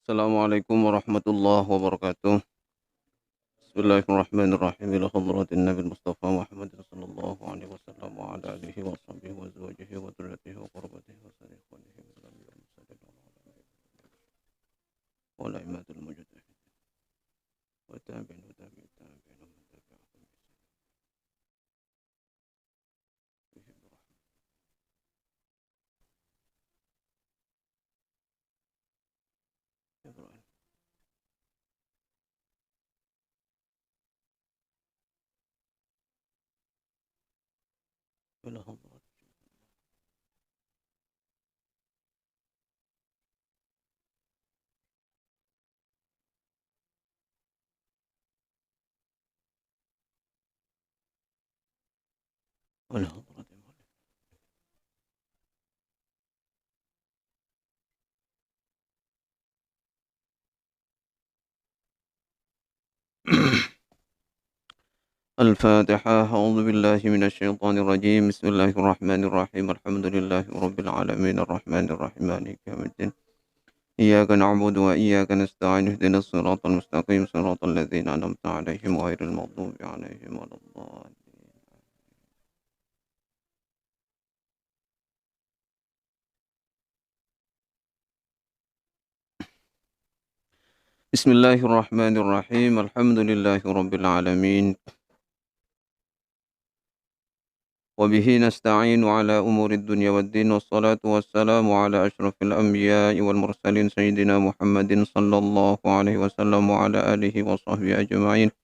Assalamualaikum warahmatullahi wabarakatuh. Bismillahirrahmanirrahim. Ila hadratin Nabi Mustafa Muhammad sallallahu alaihi wasallam wa ala alihi wa sahbihi wa zawjihi wa dhurriyyatihi wa qurrabatihi wa sari ikhwanihi wa sallam ya musallin wa ala imatul mujahidin wa tabi'in wa tabi'in tabi'in wa man tabi'ahum bi ihsan Ibrahim. Ila hadrat ila hadrat الفاتحة. أعوذ بالله من الشيطان الرجيم. بسم الله الرحمن الرحيم. الحمد لله رب العالمين الرحمن الرحيم مالك يوم الدين. إياك نعبد وإياك نستعين اهدنا الصراط المستقيم صراط الذين أنعمت عليهم غير المغضوب عليهم ولا الضالين. بسم الله الرحمن الرحيم. الحمد لله رب العالمين وبه نستعين على أمور الدنيا والدين والصلاة والسلام على أشرف الأنبياء والمرسلين سيدنا محمد صلى الله عليه وسلم وعلى آله وصحبه أجمعين.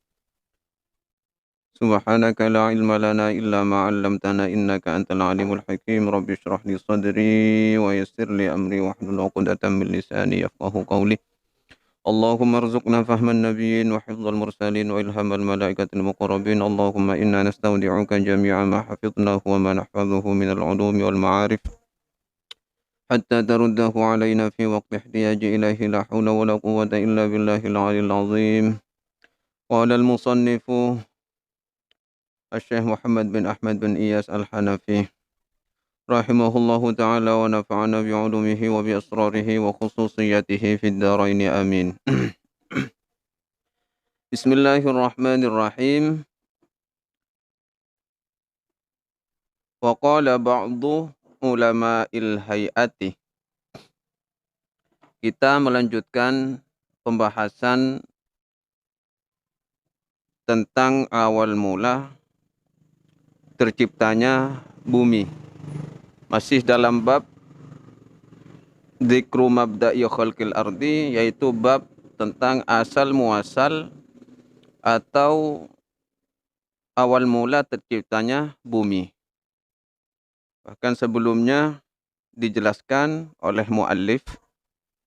سبحانك لا علم لنا إلا ما علمتنا إنك أنت العليم الحكيم. رب اشرح لي صدري ويسر لي أمري واحلل عقدة من لساني يفقه قولي. اللهم ارزقنا فهم النبيين وحفظ المرسلين وإلهام الملائكة المقربين. اللهم إنا نستودعك جميع ما حفظناه وما نحفظه من العلوم والمعارف حتى ترده علينا في وقت احتياج إليه. لا حول ولا قوة إلا بالله العلي العظيم. قال المصنف الشيخ محمد بن أحمد بن إياس الحنفي رحمه الله تعالى ونفعنا بعلومه وبأسراره وخصوصياته في الدارين آمين. بسم الله الرحمن الرحيم. وقال بعض علماء الهيئة. Kita melanjutkan pembahasan tentang awal mula terciptanya bumi. Masih dalam bab dzikru mabda'i khalqil ardi, yaitu bab tentang asal muasal atau awal mula terciptanya bumi. Bahkan sebelumnya dijelaskan oleh muallif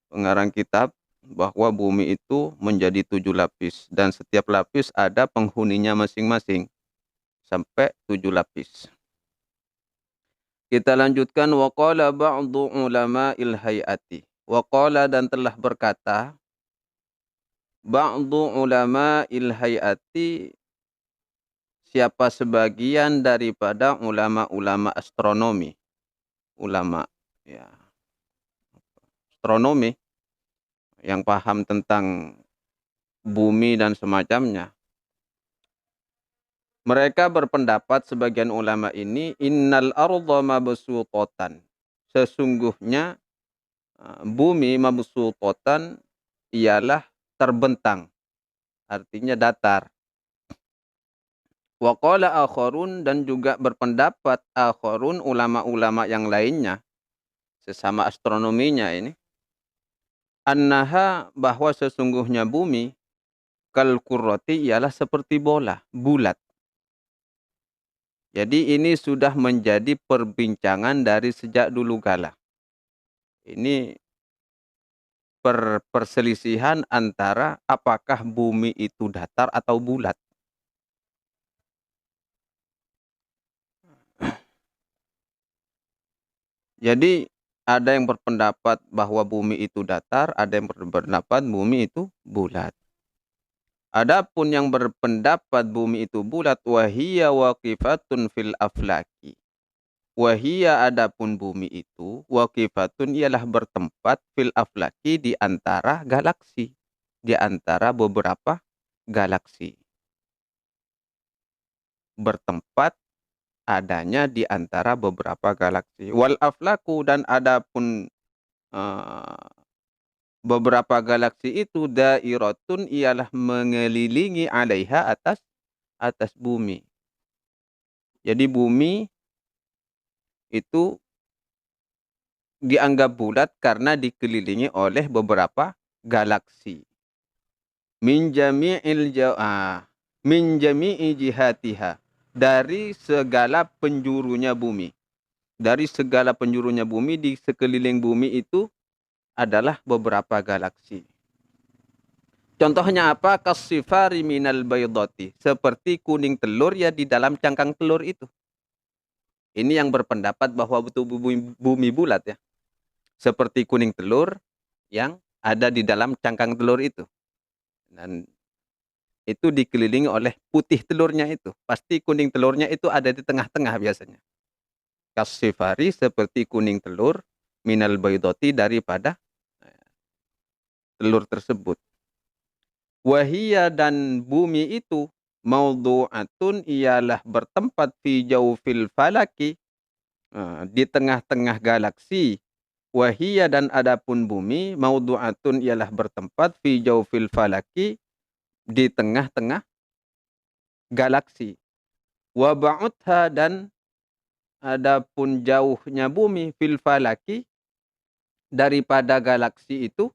pengarang kitab bahwa bumi itu menjadi 7 lapis dan setiap lapis ada penghuninya masing-masing sampai 7 lapis. Kita lanjutkan. Waqala ba'du ulama'il hayati. Waqala, dan telah berkata ba'du ulama'il hayati, siapa sebagian daripada ulama-ulama astronomi. Ulama ya astronomi yang paham tentang bumi dan semacamnya. Mereka berpendapat, sebagian ulama ini, innal arda mabsutotan. Sesungguhnya bumi mabsutotan ialah terbentang. Artinya datar. Wa qala akharun, dan juga berpendapat akharun, ulama-ulama yang lainnya, sesama astronominya ini, annaha, bahwa sesungguhnya bumi kal kurrati, ialah seperti bola, bulat. Jadi ini sudah menjadi perbincangan dari sejak dulu kala. Ini perselisihan antara apakah bumi itu datar atau bulat. Jadi ada yang berpendapat bahwa bumi itu datar, ada yang berpendapat bumi itu bulat. Adapun yang berpendapat bumi itu bulat, wahiyya waqifatun fil aflaki. Wahia adapun bumi itu waqifatun ialah bertempat fil aflaki di antara galaksi, di antara beberapa galaksi. Bertempat adanya di antara beberapa galaksi. Wal aflaku dan adapun beberapa galaksi itu dairatun ialah mengelilingi alaiha atas bumi. Jadi bumi itu dianggap bulat karena dikelilingi oleh beberapa galaksi. Min jami'il min jami'i jihatiha, dari segala penjurunya bumi. Dari segala penjurunya bumi, di sekeliling bumi itu adalah beberapa galaksi. Contohnya apa? Kasifari minal baydati, seperti kuning telur ya di dalam cangkang telur itu. Ini yang berpendapat bahwa betul bumi bulat ya. Seperti kuning telur yang ada di dalam cangkang telur itu. Dan itu dikelilingi oleh putih telurnya itu. Pasti kuning telurnya itu ada di tengah-tengah biasanya. Kasifari seperti kuning telur minal baydati daripada telur tersebut. Wahia dan bumi itu maudhu'atun ialah bertempat fi jawfil falaki, di tengah-tengah galaksi. Wahia dan adapun bumi maudhu'atun ialah bertempat fi jawfil falaki, di tengah-tengah galaksi. Wa ba'udha dan adapun jauhnya bumi fil falaki daripada galaksi itu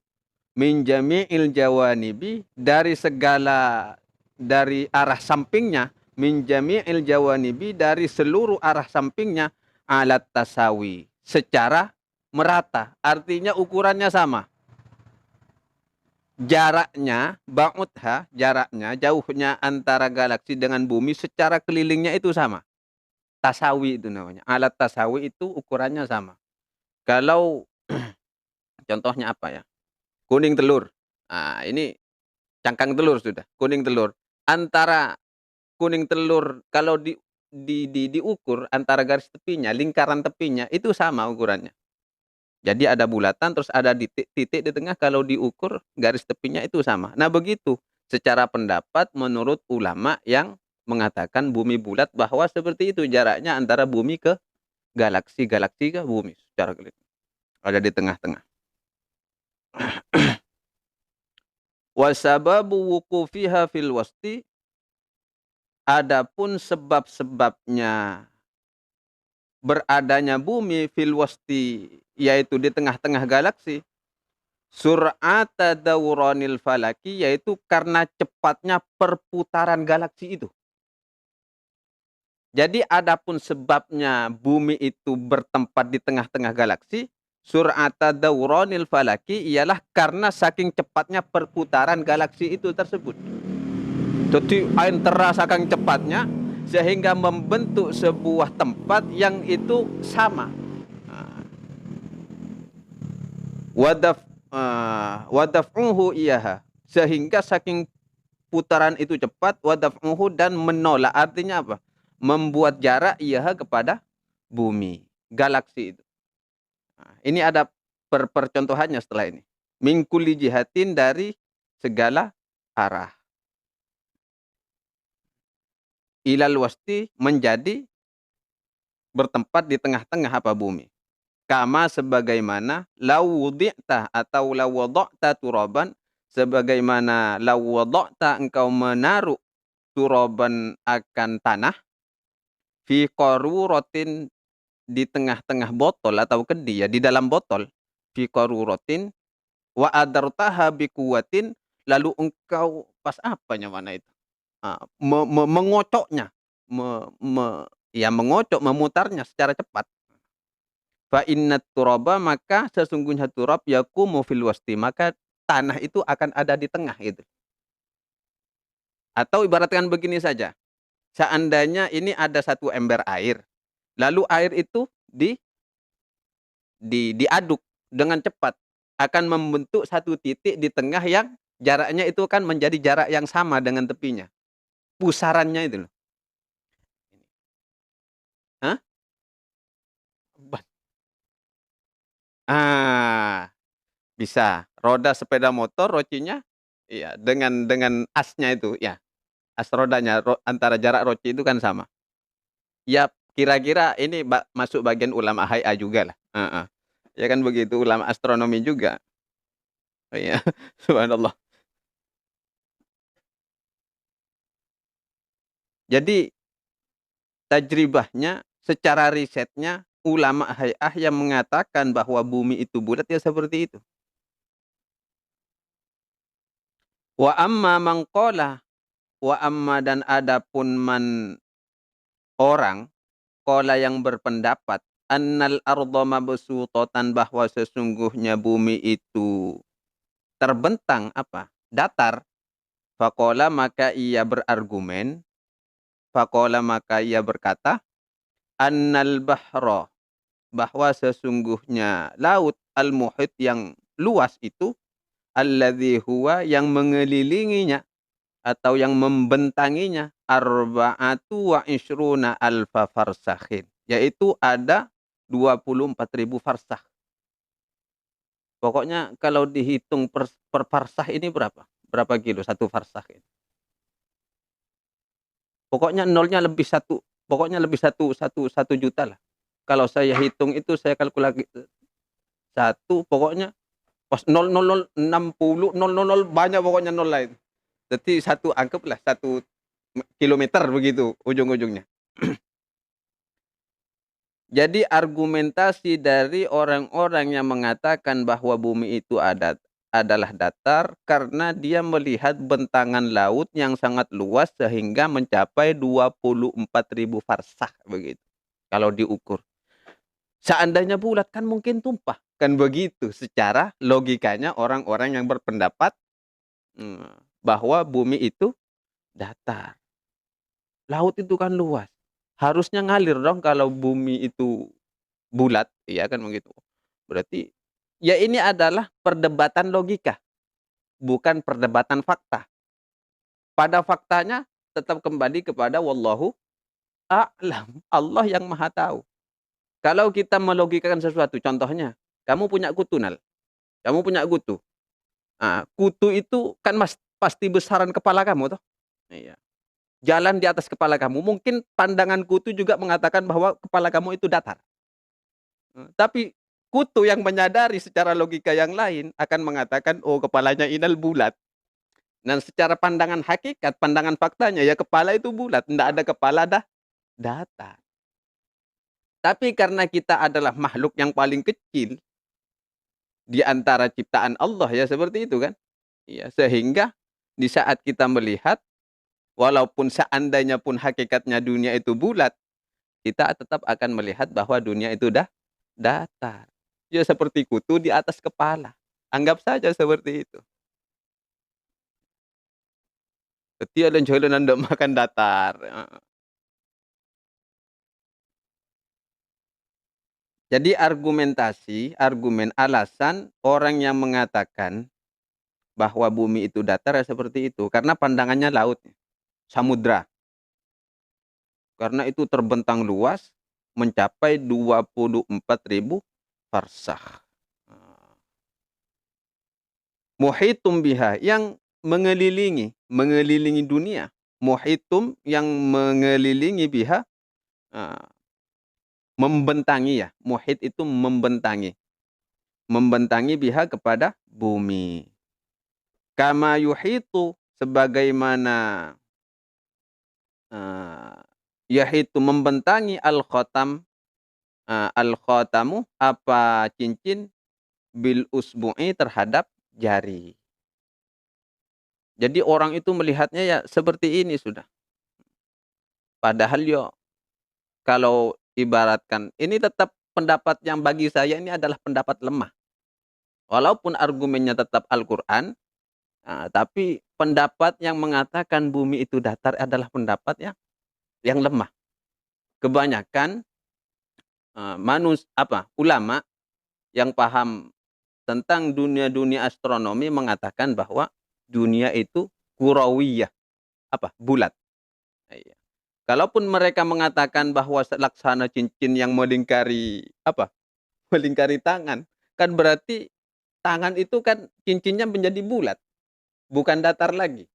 min jami'il jawanibi, dari segala, dari arah sampingnya, min jami'il jawanibi, dari seluruh arah sampingnya, alat tasawi, secara merata, artinya ukurannya sama. Jaraknya, ba'udha, jaraknya, jauhnya antara galaksi dengan bumi secara kelilingnya itu sama. Tasawi itu namanya. Alat tasawi itu ukurannya sama. Kalau contohnya apa ya? Kuning telur. Nah, ini cangkang telur sudah, kuning telur. Antara kuning telur kalau diukur antara garis tepinya, lingkaran tepinya itu sama ukurannya. Jadi ada bulatan terus ada titik di tengah, kalau diukur garis tepinya itu sama. Nah, begitu secara pendapat menurut ulama yang mengatakan bumi bulat, bahwa seperti itu jaraknya antara bumi ke galaksi, galaksi ke bumi secara keliling. Ada di tengah-tengah. Wasababu wuqufiha fil wasti, adapun sebab-sebabnya beradanya bumi fil wasti, yaitu di tengah-tengah galaksi, sur'ata dawranil falaki, yaitu karena cepatnya perputaran galaksi itu. Jadi adapun sebabnya bumi itu bertempat di tengah-tengah galaksi, sur'ata dawranil falaki, ialah karena saking cepatnya perputaran galaksi itu tersebut. Jadi ain terasakan cepatnya sehingga membentuk sebuah tempat yang itu sama. Wadaf'uhu iyaha, sehingga saking putaran itu cepat, wadaf'uhu dan menolak, artinya apa? Membuat jarak iyaha kepada bumi, galaksi itu. Nah, ini ada percontohannya setelah ini. Min kulli jihatin, dari segala arah. Ilal wasti, menjadi bertempat di tengah-tengah apa bumi. Kama sebagaimana lawudi'ta atau lawada'ta turaban, sebagaimana lawada'ta engkau menaruh turaban akan tanah, fi qaruratin, di tengah-tengah botol atau kedi ya, di dalam botol, fi qaruratin, wa adartaha biquwatin, lalu engkau pas apanya mana itu? Mengocoknya, mengocok, memutarnya secara cepat. Fa innat turaba, maka sesungguhnya turab yaqumu fil wasti, maka tanah itu akan ada di tengah itu. Atau ibaratkan begini saja, seandainya ini ada satu ember air, lalu air itu diaduk dengan cepat, akan membentuk satu titik di tengah yang jaraknya itu kan menjadi jarak yang sama dengan tepinya. Pusarannya itu loh. Hah? Ah, bisa. Roda sepeda motor rocinya iya, dengan asnya itu, ya. As rodanya antara jarak roci itu kan sama. Ya kira-kira ini masuk bagian ulama hay'a jugalah, heeh. Ya kan begitu, ulama astronomi juga. Oh iya, subhanallah. Jadi tajribahnya, secara risetnya, ulama hay'ah yang mengatakan bahwa bumi itu bulat ya seperti itu. Wa amma man qala, wa amma dan adapun man orang, qala yang berpendapat, annal arda mabsutatan bahwa sesungguhnya bumi itu terbentang apa? Datar. Faqala maka ia berargumen, faqala maka ia berkata, annal bahra bahwa sesungguhnya laut al-muhit yang luas itu alladzi huwa yang mengelilinginya atau yang membentanginya arba'atu wa isruna alfa farsakhin, yaitu ada 24.000 farsakh. Pokoknya kalau dihitung per farsakh ini berapa? Berapa kilo satu farsakh ini? Pokoknya nolnya lebih satu, pokoknya lebih satu juta lah. Kalau saya hitung itu saya kalkulasi satu pokoknya pas 0,0060, 0,00 banyak pokoknya nol lain. Jadi satu anggaplah 1 kilometer begitu ujung-ujungnya. Jadi argumentasi dari orang-orang yang mengatakan bahwa bumi itu adalah datar karena dia melihat bentangan laut yang sangat luas sehingga mencapai 24.000 farsakh begitu. Kalau diukur. Seandainya bulat kan mungkin tumpah. Kan begitu secara logikanya orang-orang yang berpendapat bahwa bumi itu datar. Laut itu kan luas. Harusnya ngalir dong kalau bumi itu bulat, iya kan begitu. Berarti ya ini adalah perdebatan logika, bukan perdebatan fakta. Pada faktanya tetap kembali kepada wallahu a'lam. Allah yang Maha tahu. Kalau kita melogikakan sesuatu, contohnya, kamu punya kutu, Nal. Kamu punya kutu. Nah, kutu itu kan pasti besaran kepala kamu toh. Iya. Jalan di atas kepala kamu. Mungkin pandangan kutu juga mengatakan bahwa kepala kamu itu datar. Tapi kutu yang menyadari secara logika yang lain akan mengatakan, oh kepalanya Inal bulat. Dan secara pandangan hakikat, pandangan faktanya ya kepala itu bulat. Tidak ada kepala datar. Tapi karena kita adalah makhluk yang paling kecil di antara ciptaan Allah ya seperti itu kan. Ya, sehingga di saat kita melihat walaupun seandainya pun hakikatnya dunia itu bulat, kita tetap akan melihat bahwa dunia itu datar. Ya seperti kutu di atas kepala. Anggap saja seperti itu. Ketia dan jalan anda makan datar. Jadi argumen alasan orang yang mengatakan bahwa bumi itu datar ya seperti itu. Karena pandangannya laut, samudra. Karena itu terbentang luas mencapai 24.000 farsakh. Muhitum biha yang mengelilingi dunia. Muhitum yang mengelilingi biha, membentangi ya. Muhit itu membentangi. Membentangi biha kepada bumi. Kama yuhitu sebagaimana yahitu membentangi al-khatam, al-khatamu apa cincin bil usbu'i terhadap jari. Jadi orang itu melihatnya ya seperti ini sudah. Padahal yo kalau ibaratkan ini tetap pendapat yang bagi saya ini adalah pendapat lemah. Walaupun argumennya tetap Al-Qur'an, tapi pendapat yang mengatakan bumi itu datar adalah pendapat yang lemah. Kebanyakan ulama yang paham tentang dunia-dunia astronomi mengatakan bahwa dunia itu kurawiyah, bulat. Iya. Kalaupun mereka mengatakan bahwa laksana cincin yang melingkari melingkari tangan, kan berarti tangan itu kan cincinnya menjadi bulat, bukan datar lagi.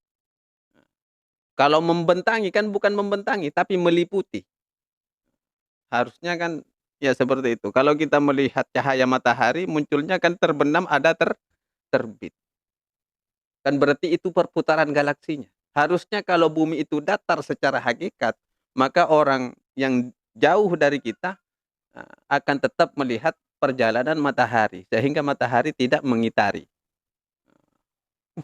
Kalau membentangi kan bukan membentangi, tapi meliputi. Harusnya kan ya seperti itu. Kalau kita melihat cahaya matahari munculnya kan terbenam ada terbit. Kan berarti itu perputaran galaksinya. Harusnya kalau bumi itu datar secara hakikat, maka orang yang jauh dari kita akan tetap melihat perjalanan matahari sehingga matahari tidak mengitari.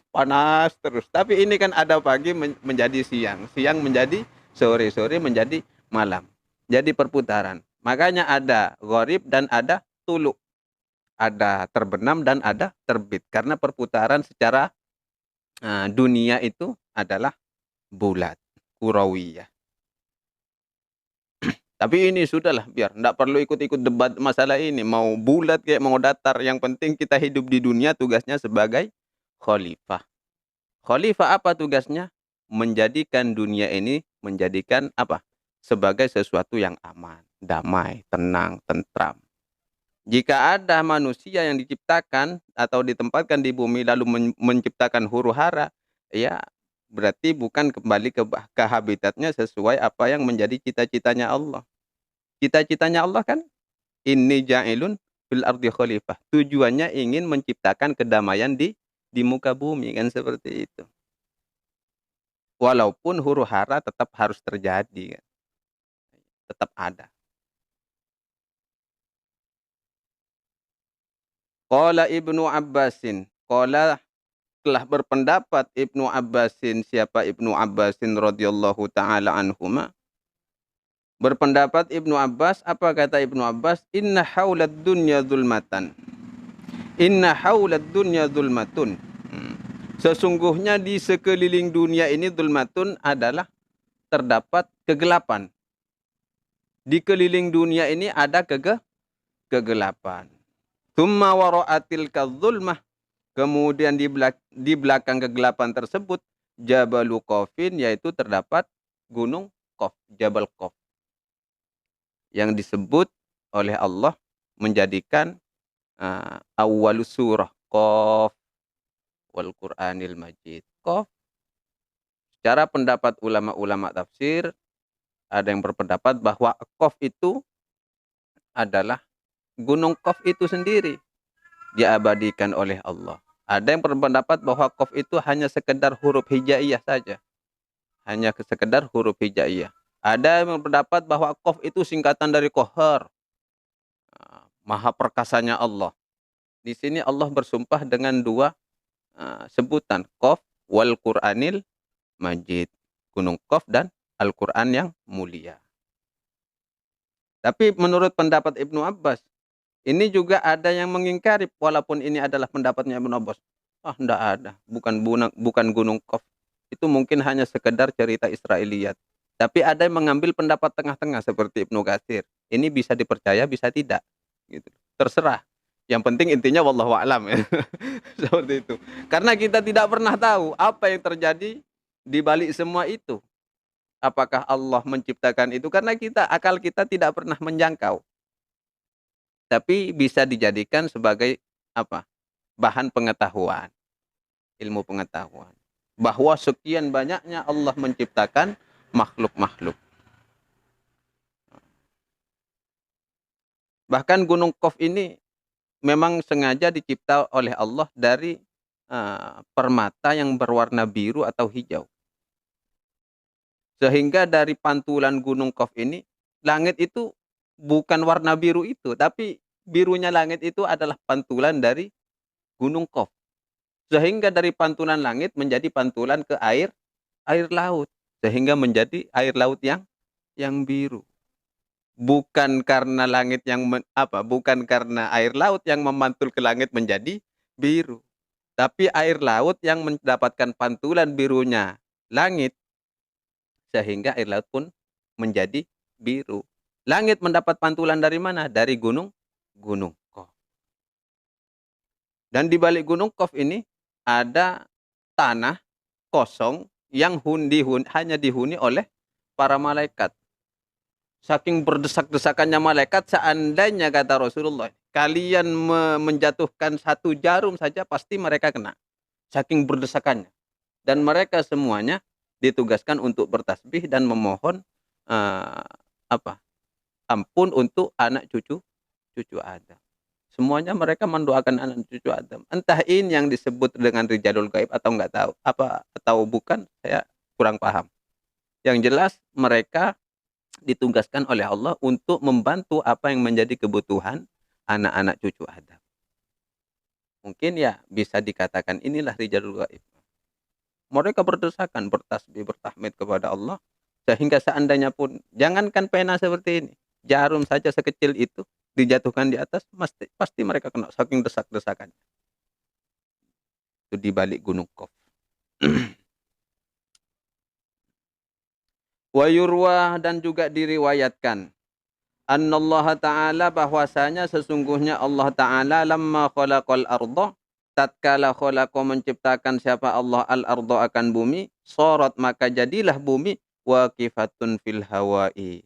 Panas terus. Tapi ini kan ada pagi menjadi siang, siang menjadi sore, sore menjadi malam. Jadi perputaran. Makanya ada gharib dan ada tuluk. Ada terbenam dan ada terbit. Karena perputaran secara dunia itu adalah bulat, kurawiyah. Tapi ini sudahlah, biar tidak perlu ikut-ikut debat masalah ini. Mau bulat kayak mau datar, yang penting kita hidup di dunia tugasnya sebagai khalifah. Khalifah apa tugasnya? Menjadikan dunia ini menjadikan apa? Sebagai sesuatu yang aman, damai, tenang, tentram. Jika ada manusia yang diciptakan atau ditempatkan di bumi lalu menciptakan huru-hara, ya berarti bukan kembali ke habitatnya sesuai apa yang menjadi cita-citanya Allah. Cita-citanya Allah kan inni ja'ilun fil ardi khalifah. Tujuannya ingin menciptakan kedamaian di muka bumi kan seperti itu. Walaupun huru-hara tetap harus terjadi kan. Tetap ada. Qala Ibnu Abbasin, qala telah berpendapat Ibnu Abbasin, siapa Ibnu Abbasin radhiyallahu taala anhuma. Berpendapat Ibnu Abbas, apa kata Ibnu Abbas? Inna haulad dunya zulmatan. Inna haulad dunya zulmatun. Sesungguhnya di sekeliling dunia ini zulmatun adalah terdapat kegelapan. Di keliling dunia ini ada kegelapan. Tsumma wara'atil kadzulmah. Kemudian di belakang kegelapan tersebut Jabalu Qafin, yaitu terdapat gunung Qaf, Jabal Qaf. Yang disebut oleh Allah menjadikan awwalus surah Qaf wal Qur'anil Majid. Qaf. Secara pendapat ulama-ulama tafsir, ada yang berpendapat bahwa Qaf itu adalah gunung Qaf itu sendiri diabadikan oleh Allah. Ada yang berpendapat bahwa Qaf itu hanya sekedar huruf hijaiyah saja. Hanya sekedar huruf hijaiyah. Ada yang berpendapat bahwa Qaf itu singkatan dari Qahar. Maha perkasanya Allah. Di sini Allah bersumpah dengan dua sebutan. Qaf wal Qur'anil Majid. Gunung Qaf dan Al-Quran yang mulia. Tapi menurut pendapat Ibnu Abbas, ini juga ada yang mengingkari walaupun ini adalah pendapatnya Ibnu Abbas. Enggak ada. Bukan Gunung Qaf. Itu mungkin hanya sekedar cerita Israiliyat. Tapi ada yang mengambil pendapat tengah-tengah seperti Ibnu Katsir. Ini bisa dipercaya, bisa tidak. Gitu. Terserah. Yang penting intinya wallahu a'lam. Seperti itu. Karena kita tidak pernah tahu apa yang terjadi di balik semua itu. Apakah Allah menciptakan itu? Karena akal kita tidak pernah menjangkau. Tapi bisa dijadikan sebagai apa? Bahan pengetahuan. Ilmu pengetahuan. Bahwa sekian banyaknya Allah menciptakan makhluk-makhluk. Bahkan Gunung Qaf ini memang sengaja dicipta oleh Allah dari permata yang berwarna biru atau hijau. Sehingga dari pantulan Gunung Qaf ini, langit itu bukan warna biru itu, tapi birunya langit itu adalah pantulan dari Gunung Qaf. Sehingga dari pantulan langit menjadi pantulan ke air laut. Sehingga menjadi air laut yang biru. Bukan karena langit bukan karena air laut yang memantul ke langit menjadi biru. Tapi air laut yang mendapatkan pantulan birunya langit, sehingga air laut pun menjadi biru. Langit mendapat pantulan dari mana? Dari Gunung Qaf. Dan di balik Gunung Qaf ini ada tanah kosong yang hanya dihuni oleh para malaikat. Saking berdesak-desakannya malaikat, seandainya kata Rasulullah, Kalian menjatuhkan satu jarum saja pasti mereka kena. Saking berdesakannya. Dan mereka semuanya ditugaskan untuk bertasbih dan memohon uh, apa? Ampun untuk anak cucu Adam. Semuanya mereka mendoakan anak cucu Adam. Entah ini yang disebut dengan rijalul gaib atau enggak tahu. Apa atau bukan, saya kurang paham. Yang jelas mereka ditugaskan oleh Allah untuk membantu apa yang menjadi kebutuhan anak-anak cucu Adam. Mungkin ya bisa dikatakan inilah rijalul gaib. Mereka berdesakan, bertasbih, bertahmid kepada Allah. Sehingga seandainya pun, jangankan pena seperti ini, jarum saja sekecil itu dijatuhkan di atas, pasti mereka kena saking desak-desakannya. Itu di balik gunung Qaf. Wa yurwa, dan juga diriwayatkan annallaha ta'ala, bahwasanya sesungguhnya Allah ta'ala lamma khalaqal arda, tatkala khalaqa menciptakan siapa Allah al-arda akan bumi, sorot maka jadilah bumi waqifatun fil hawai,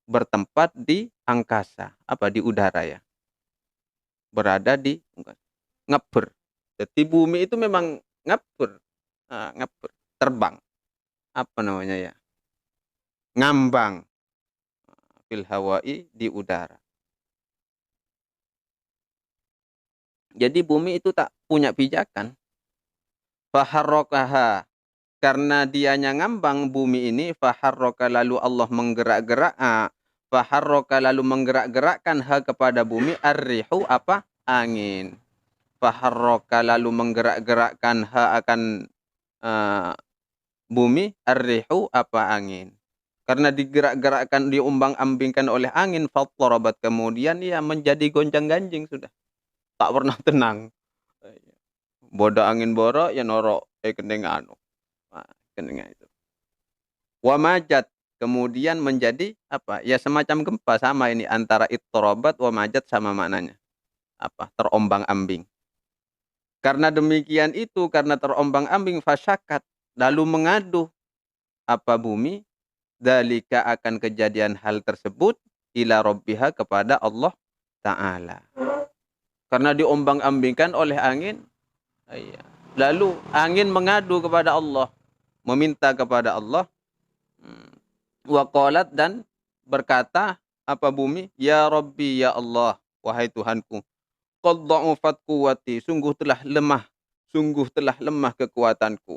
bertempat di angkasa, apa di udara ya, berada di ngeber. Jadi bumi itu memang ngeber, ngeber, terbang, apa namanya ya, ngambang fil hawai, di udara. Jadi bumi itu tak punya pijakan. Faharrokaha, karena dianya ngambang bumi ini, faharroka lalu Allah faharroka lalu menggerak-gerakkan ha kepada bumi, arrihu apa? Angin. Faharroka lalu menggerak-gerakkan ha akan bumi, arrihu apa? Angin. Karena digerak-gerakkan, diumbang-ambingkan oleh angin, fattarabat, kemudian ya menjadi gonjang-ganjing sudah. Tak pernah tenang. Boda angin borok ya norok kening anu. Kening itu. Wa majat, kemudian menjadi apa? Ya semacam gempa, sama ini antara ittarabat wa majat sama maknanya. Apa? Terombang-ambing. Karena demikian itu, karena terombang-ambing, fasyakat, lalu mengadu apa bumi, dalika akan kejadian hal tersebut, ila rabbiha, kepada Allah Ta'ala. Karena diombang-ambingkan oleh angin, lalu angin mengadu kepada Allah, meminta kepada Allah, waqalat, dan berkata apa bumi, ya Rabbi, ya Allah, wahai Tuhanku, qad dha'ufat quwwati, sungguh telah lemah kekuatanku,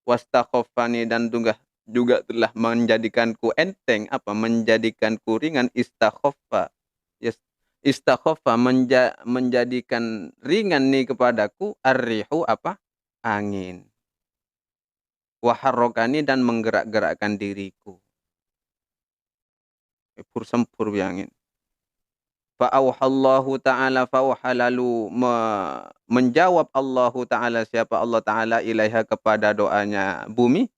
wastakhaffani, dan juga telah menjadikanku enteng, apa menjadikanku ringan, istakhaffa, yes, istakhaffa menjadikan ringan nih kepadaku, arrihu apa? Angin. Waharrokani, dan menggerak-gerakkan diriku. Sempur angin. Fa'auhallahu ta'ala, lalu menjawab Allahu ta'ala, siapa Allah ta'ala, ilaiha, kepada doanya bumi,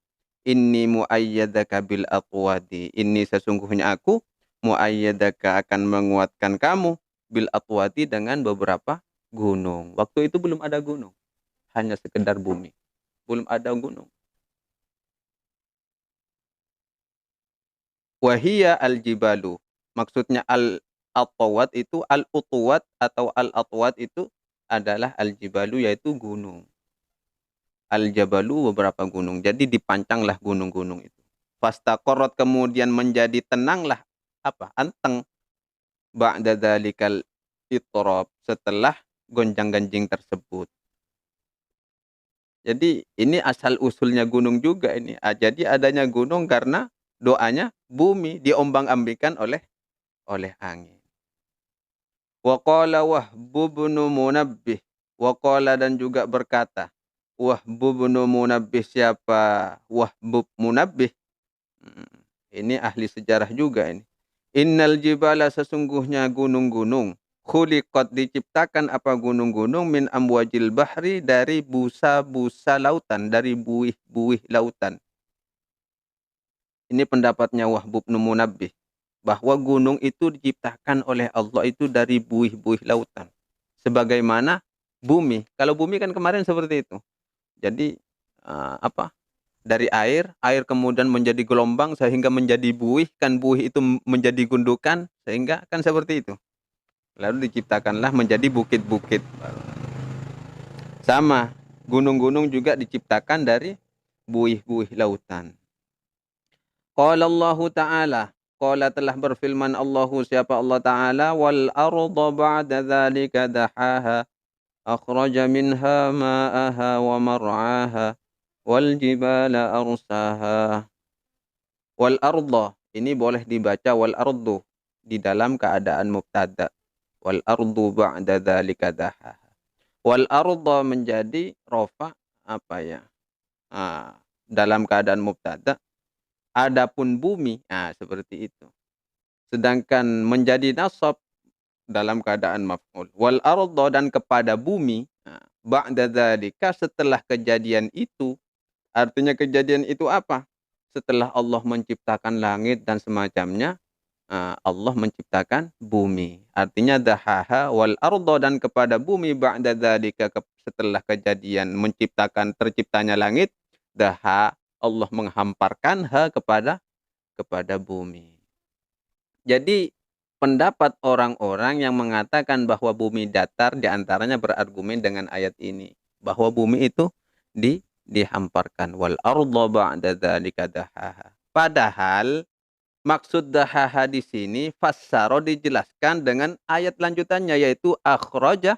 inni muayyadaka bil atwadi, inni sesungguhnya aku muayyadaka akan menguatkan kamu bil atwadi, dengan beberapa gunung. Waktu itu belum ada gunung, hanya sekedar bumi, belum ada gunung. Wahia al-jibalu, maksudnya al-atwad itu, al-utwad atau al-atwad itu adalah al-jibalu, yaitu gunung. Al-jabalu beberapa gunung, jadi dipancanglah gunung-gunung itu. Fastaqarrat, kemudian menjadi tenanglah, apa? Anteng. Ba'da dzalikal ittirab, setelah gonjang-ganjing tersebut. Jadi ini asal usulnya gunung juga ini. Jadi adanya gunung karena doanya bumi diombang-ambingkan oleh angin. Wa qala Wahb bin Munabbih, wa qala, dan juga berkata Wahb bin Munabbih, siapa Wahb Munabbih? Ini ahli sejarah juga ini. Innal jibala, sesungguhnya gunung-gunung, khuliqat, diciptakan apa gunung-gunung, min amwajil bahri, dari busa-busa lautan, dari buih-buih lautan. Ini pendapatnya Wahb bin Munabbih, bahwa gunung itu diciptakan oleh Allah itu dari buih-buih lautan. Sebagaimana bumi. Kalau bumi kan kemarin seperti itu. Jadi dari air kemudian menjadi gelombang sehingga menjadi buih, kan buih itu menjadi gundukan, sehingga kan seperti itu. Lalu diciptakanlah menjadi bukit-bukit. Sama, gunung-gunung juga diciptakan dari buih-buih lautan. Qala Allah Ta'ala, qala telah berfirman Allahu siapa Allah Ta'ala, wal arda ba'da dzalika dahaha, akhraja minha ma'aha wa mar'aha, wal jibala arsaha. Wal arda, ini boleh dibaca wal ardu di dalam keadaan mubtada. Wal ardu ba'da dzalika dahaha. Wal arda menjadi rofa apa ya? Dalam keadaan mubtada. Adapun bumi, seperti itu. Sedangkan menjadi nasab dalam keadaan maf'ul. Wal arda dan kepada bumi, ba'da dzalika setelah kejadian itu. Artinya kejadian itu apa? Setelah Allah menciptakan langit dan semacamnya, Allah menciptakan bumi. Artinya dahaha wal arda dan kepada bumi ba'da dzalika setelah kejadian menciptakan terciptanya langit, daha Allah menghamparkanha kepada bumi. Jadi pendapat orang-orang yang mengatakan bahwa bumi datar diantaranya berargumen dengan ayat ini. Bahwa bumi itu dihamparkan. Wal arda ba'da dzalika dahaha. Padahal maksud dahaha di sini fassaro dijelaskan dengan ayat lanjutannya yaitu akhraja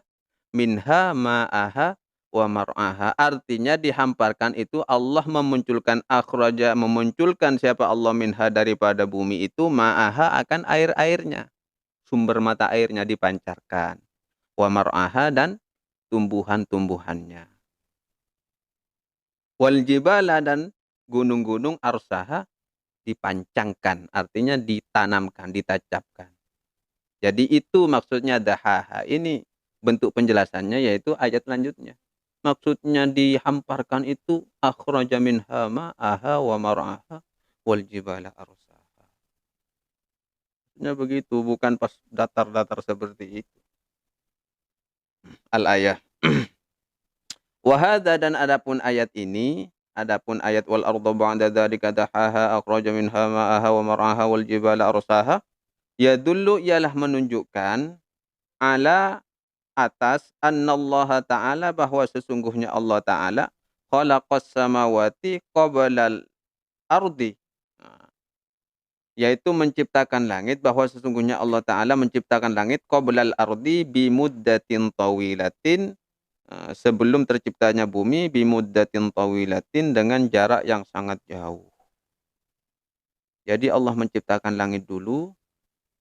minha ma'aha wa mar'aha. Artinya dihamparkan itu Allah memunculkan akhraja, memunculkan siapa Allah minha daripada bumi itu ma'aha akan air-airnya. Sumber mata airnya dipancarkan. Wa mar'aha dan tumbuhan-tumbuhannya. Wal jibala dan gunung-gunung arsaha dipancangkan. Artinya ditanamkan, ditancapkan. Jadi itu maksudnya dahaha. Ini bentuk penjelasannya yaitu ayat lanjutnya. Maksudnya dihamparkan itu akhraja minha ma'aha wa mar'aha wal jibala arsaha. Maksudnya begitu, bukan pas datar-datar seperti itu. Al-ayah. Wahada dan adapun ayat ini, adapun ayat wal arda ba'da dzalika dahaha akhraja minha ma'aha wa mar'aha wal jibala arsaha, ya dulu ialah menunjukkan ala atas annallaha ta'ala bahwa sesungguhnya Allah Ta'ala khalaqas samawati qablal ardi. Yaitu menciptakan langit, bahwa sesungguhnya Allah Ta'ala menciptakan langit qablal ardi bimuddatin tawilatin, sebelum terciptanya bumi, bimuddatin tawilatin dengan jarak yang sangat jauh. Jadi Allah menciptakan langit dulu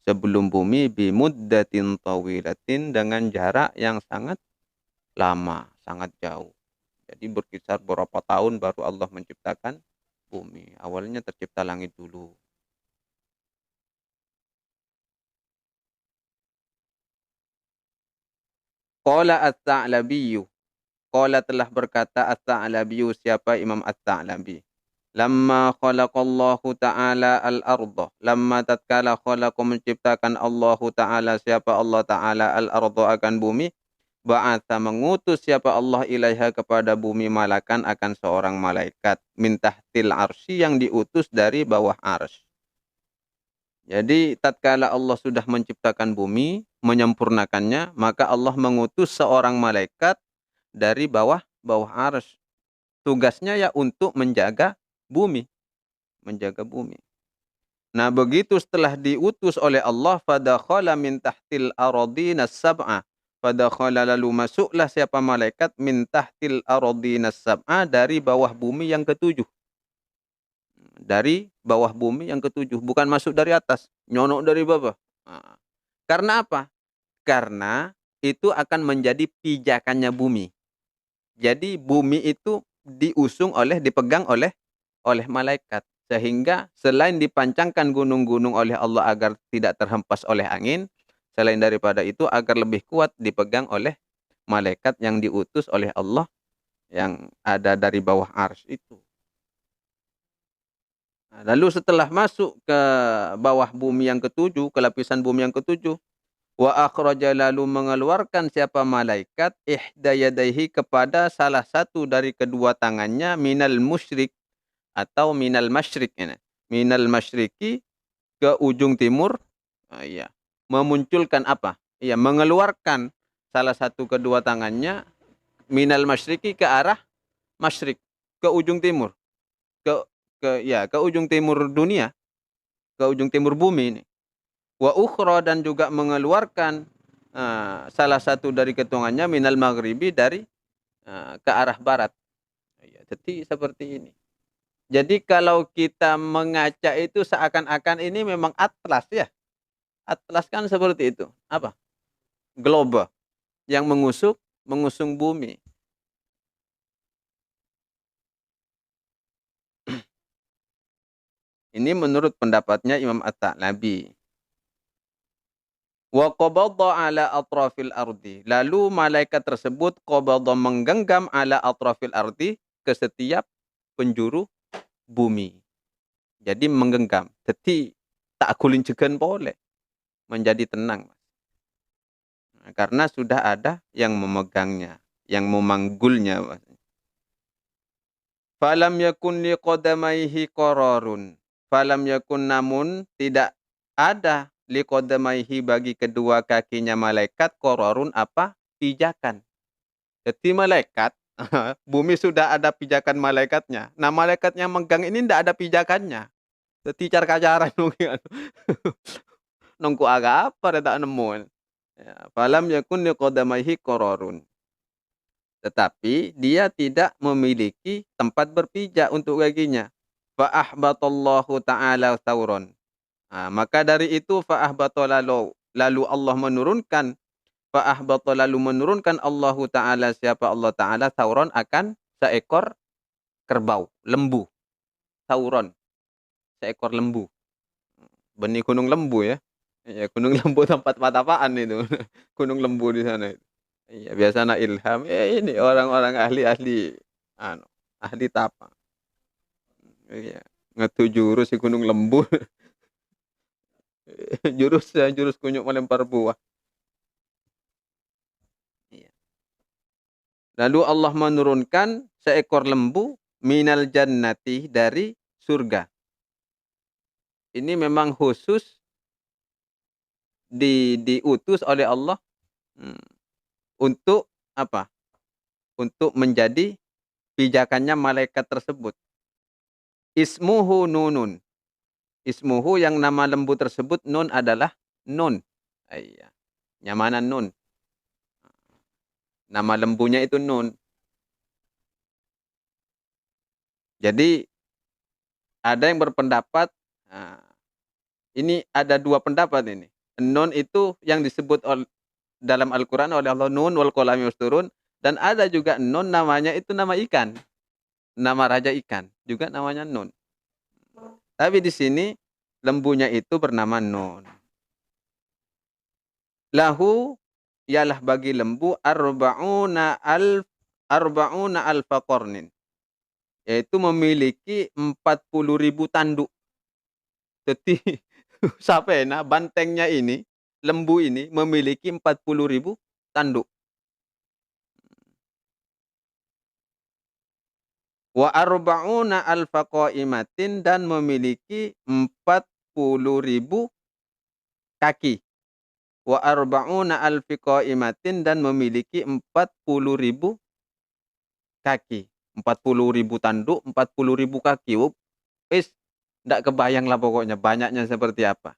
sebelum bumi bimuddatin tawilatin dengan jarak yang sangat lama, sangat jauh. Jadi berkisar beberapa tahun baru Allah menciptakan bumi. Awalnya tercipta langit dulu. Qala at-Ta'labiyyu. Qala telah berkata at-Ta'labiyyu, siapa Imam at-Ta'labi. Lamma khalaqallahu ta'ala al-arda. Lamma tatkala khalaqa menciptakan Allahu ta'ala, siapa Allah ta'ala al-arda akan bumi. Ba'atha mengutus siapa Allah ilaiha kepada bumi malakan akan seorang malaikat. Min tahtil arsy yang diutus dari bawah arsy. Jadi tatkala Allah sudah menciptakan bumi, menyempurnakannya, maka Allah mengutus seorang malaikat dari bawah arsy. Tugasnya ya untuk menjaga bumi, menjaga bumi. Nah, begitu setelah diutus oleh Allah, fadakhala min tahtil aradina sab'a. Fadakhala lalu masuklah siapa malaikat min tahtil aradina sab'a dari bawah bumi yang ketujuh. Dari bawah bumi yang ketujuh, bukan masuk dari atas, nyonok dari bawah. Nah, karena apa? Karena itu akan menjadi pijakannya bumi. Jadi bumi itu dipegang oleh malaikat. Sehingga selain dipancangkan gunung-gunung oleh Allah agar tidak terhempas oleh angin, selain daripada itu agar lebih kuat dipegang oleh malaikat yang diutus oleh Allah yang ada dari bawah arsy itu. Lalu setelah masuk ke bawah bumi yang ketujuh, ke lapisan bumi yang ketujuh, wa akhraja lalu mengeluarkan siapa malaikat ihda yadaihi kepada salah satu dari kedua tangannya minal musyrik atau minal masyrik ini. Minal masyriki ke ujung timur, memunculkan apa? Ia mengeluarkan salah satu kedua tangannya minal masyriqi ke arah masyrik, ke ujung timur, ke ke ujung timur dunia, ke ujung timur bumi ini. Wa ukhra dan juga mengeluarkan salah satu dari ketungannya minal maghribi dari ke arah barat. Ya, jadi seperti ini. Jadi kalau kita mengaca itu seakan-akan ini memang atlas ya. Atlas kan seperti itu. Apa? Globe yang mengusung bumi. Ini menurut pendapatnya Imam At-Ta'labi. Wa qabadha ala atrafil ardi. Lalu malaikat tersebut qabadha menggenggam ala atrafil ardi ke setiap penjuru bumi. Jadi menggenggam. Jadi tak kulincegan boleh. Menjadi tenang. Nah, karena sudah ada yang memegangnya, yang memanggulnya. Falam yakun liqadamaihi qararun. Falam yakun namun tidak ada liqadamaihi bagi kedua kakinya malaikat qararun apa? Pijakan. Jadi malaikat, bumi sudah ada pijakan malaikatnya. Nah malaikat yang megang ini tidak ada pijakannya. Jadi car-kacaran mungkin. Nunggu agak apa tak nemu. Ya, falam yakun liqadamaihi qararun. Tetapi dia tidak memiliki tempat berpijak untuk kakinya. Fa'ahbatallahu ta'ala tauron. Nah, maka dari itu lalu Allah menurunkan lalu menurunkan Allahu Ta'ala siapa Allah Ta'ala tauron akan seekor kerbau, lembu. Tauron, seekor lembu. Benih gunung lembu ya. Ya, gunung lembu tempat patapaan itu. Gunung lembu di sana itu. Iya, biasa anak ilham. Ini orang-orang ahli-ahli anu, ahli tapa. Iya. Ngetu jurus di Gunung Lembu. Jurus kunyuk melempar buah. Iya. Lalu Allah menurunkan seekor lembu minal jannati dari surga. Ini memang khusus diutus oleh Allah untuk apa? Untuk menjadi pijakannya malaikat tersebut. Ismuhu nunun. Ismuhu yang nama lembu tersebut nun adalah nun. Iya. Nyamanan nun. Nama lembunya itu nun. Jadi ada yang berpendapat, nah, ini ada dua pendapat ini. Nun itu yang disebut dalam Al-Quran oleh Allah nun wal qalami wasturun. Dan ada juga nun namanya itu nama ikan. Nama raja ikan. Juga namanya nun. Tapi di sini lembunya itu bernama nun. Lahu ialah bagi lembu arba'una alfa qarnin. Yaitu memiliki 40.000 tanduk. Jadi sapena bantengnya ini, lembu ini memiliki 40.000 tanduk. Wa arba'una alfa qaimatin dan memiliki 40.000 kaki. Wa arba'una alfi qaimatin dan memiliki 40.000 kaki. 40.000 tanduk, 40.000 kaki. Wis ndak kebayang lah pokoknya banyaknya seperti apa.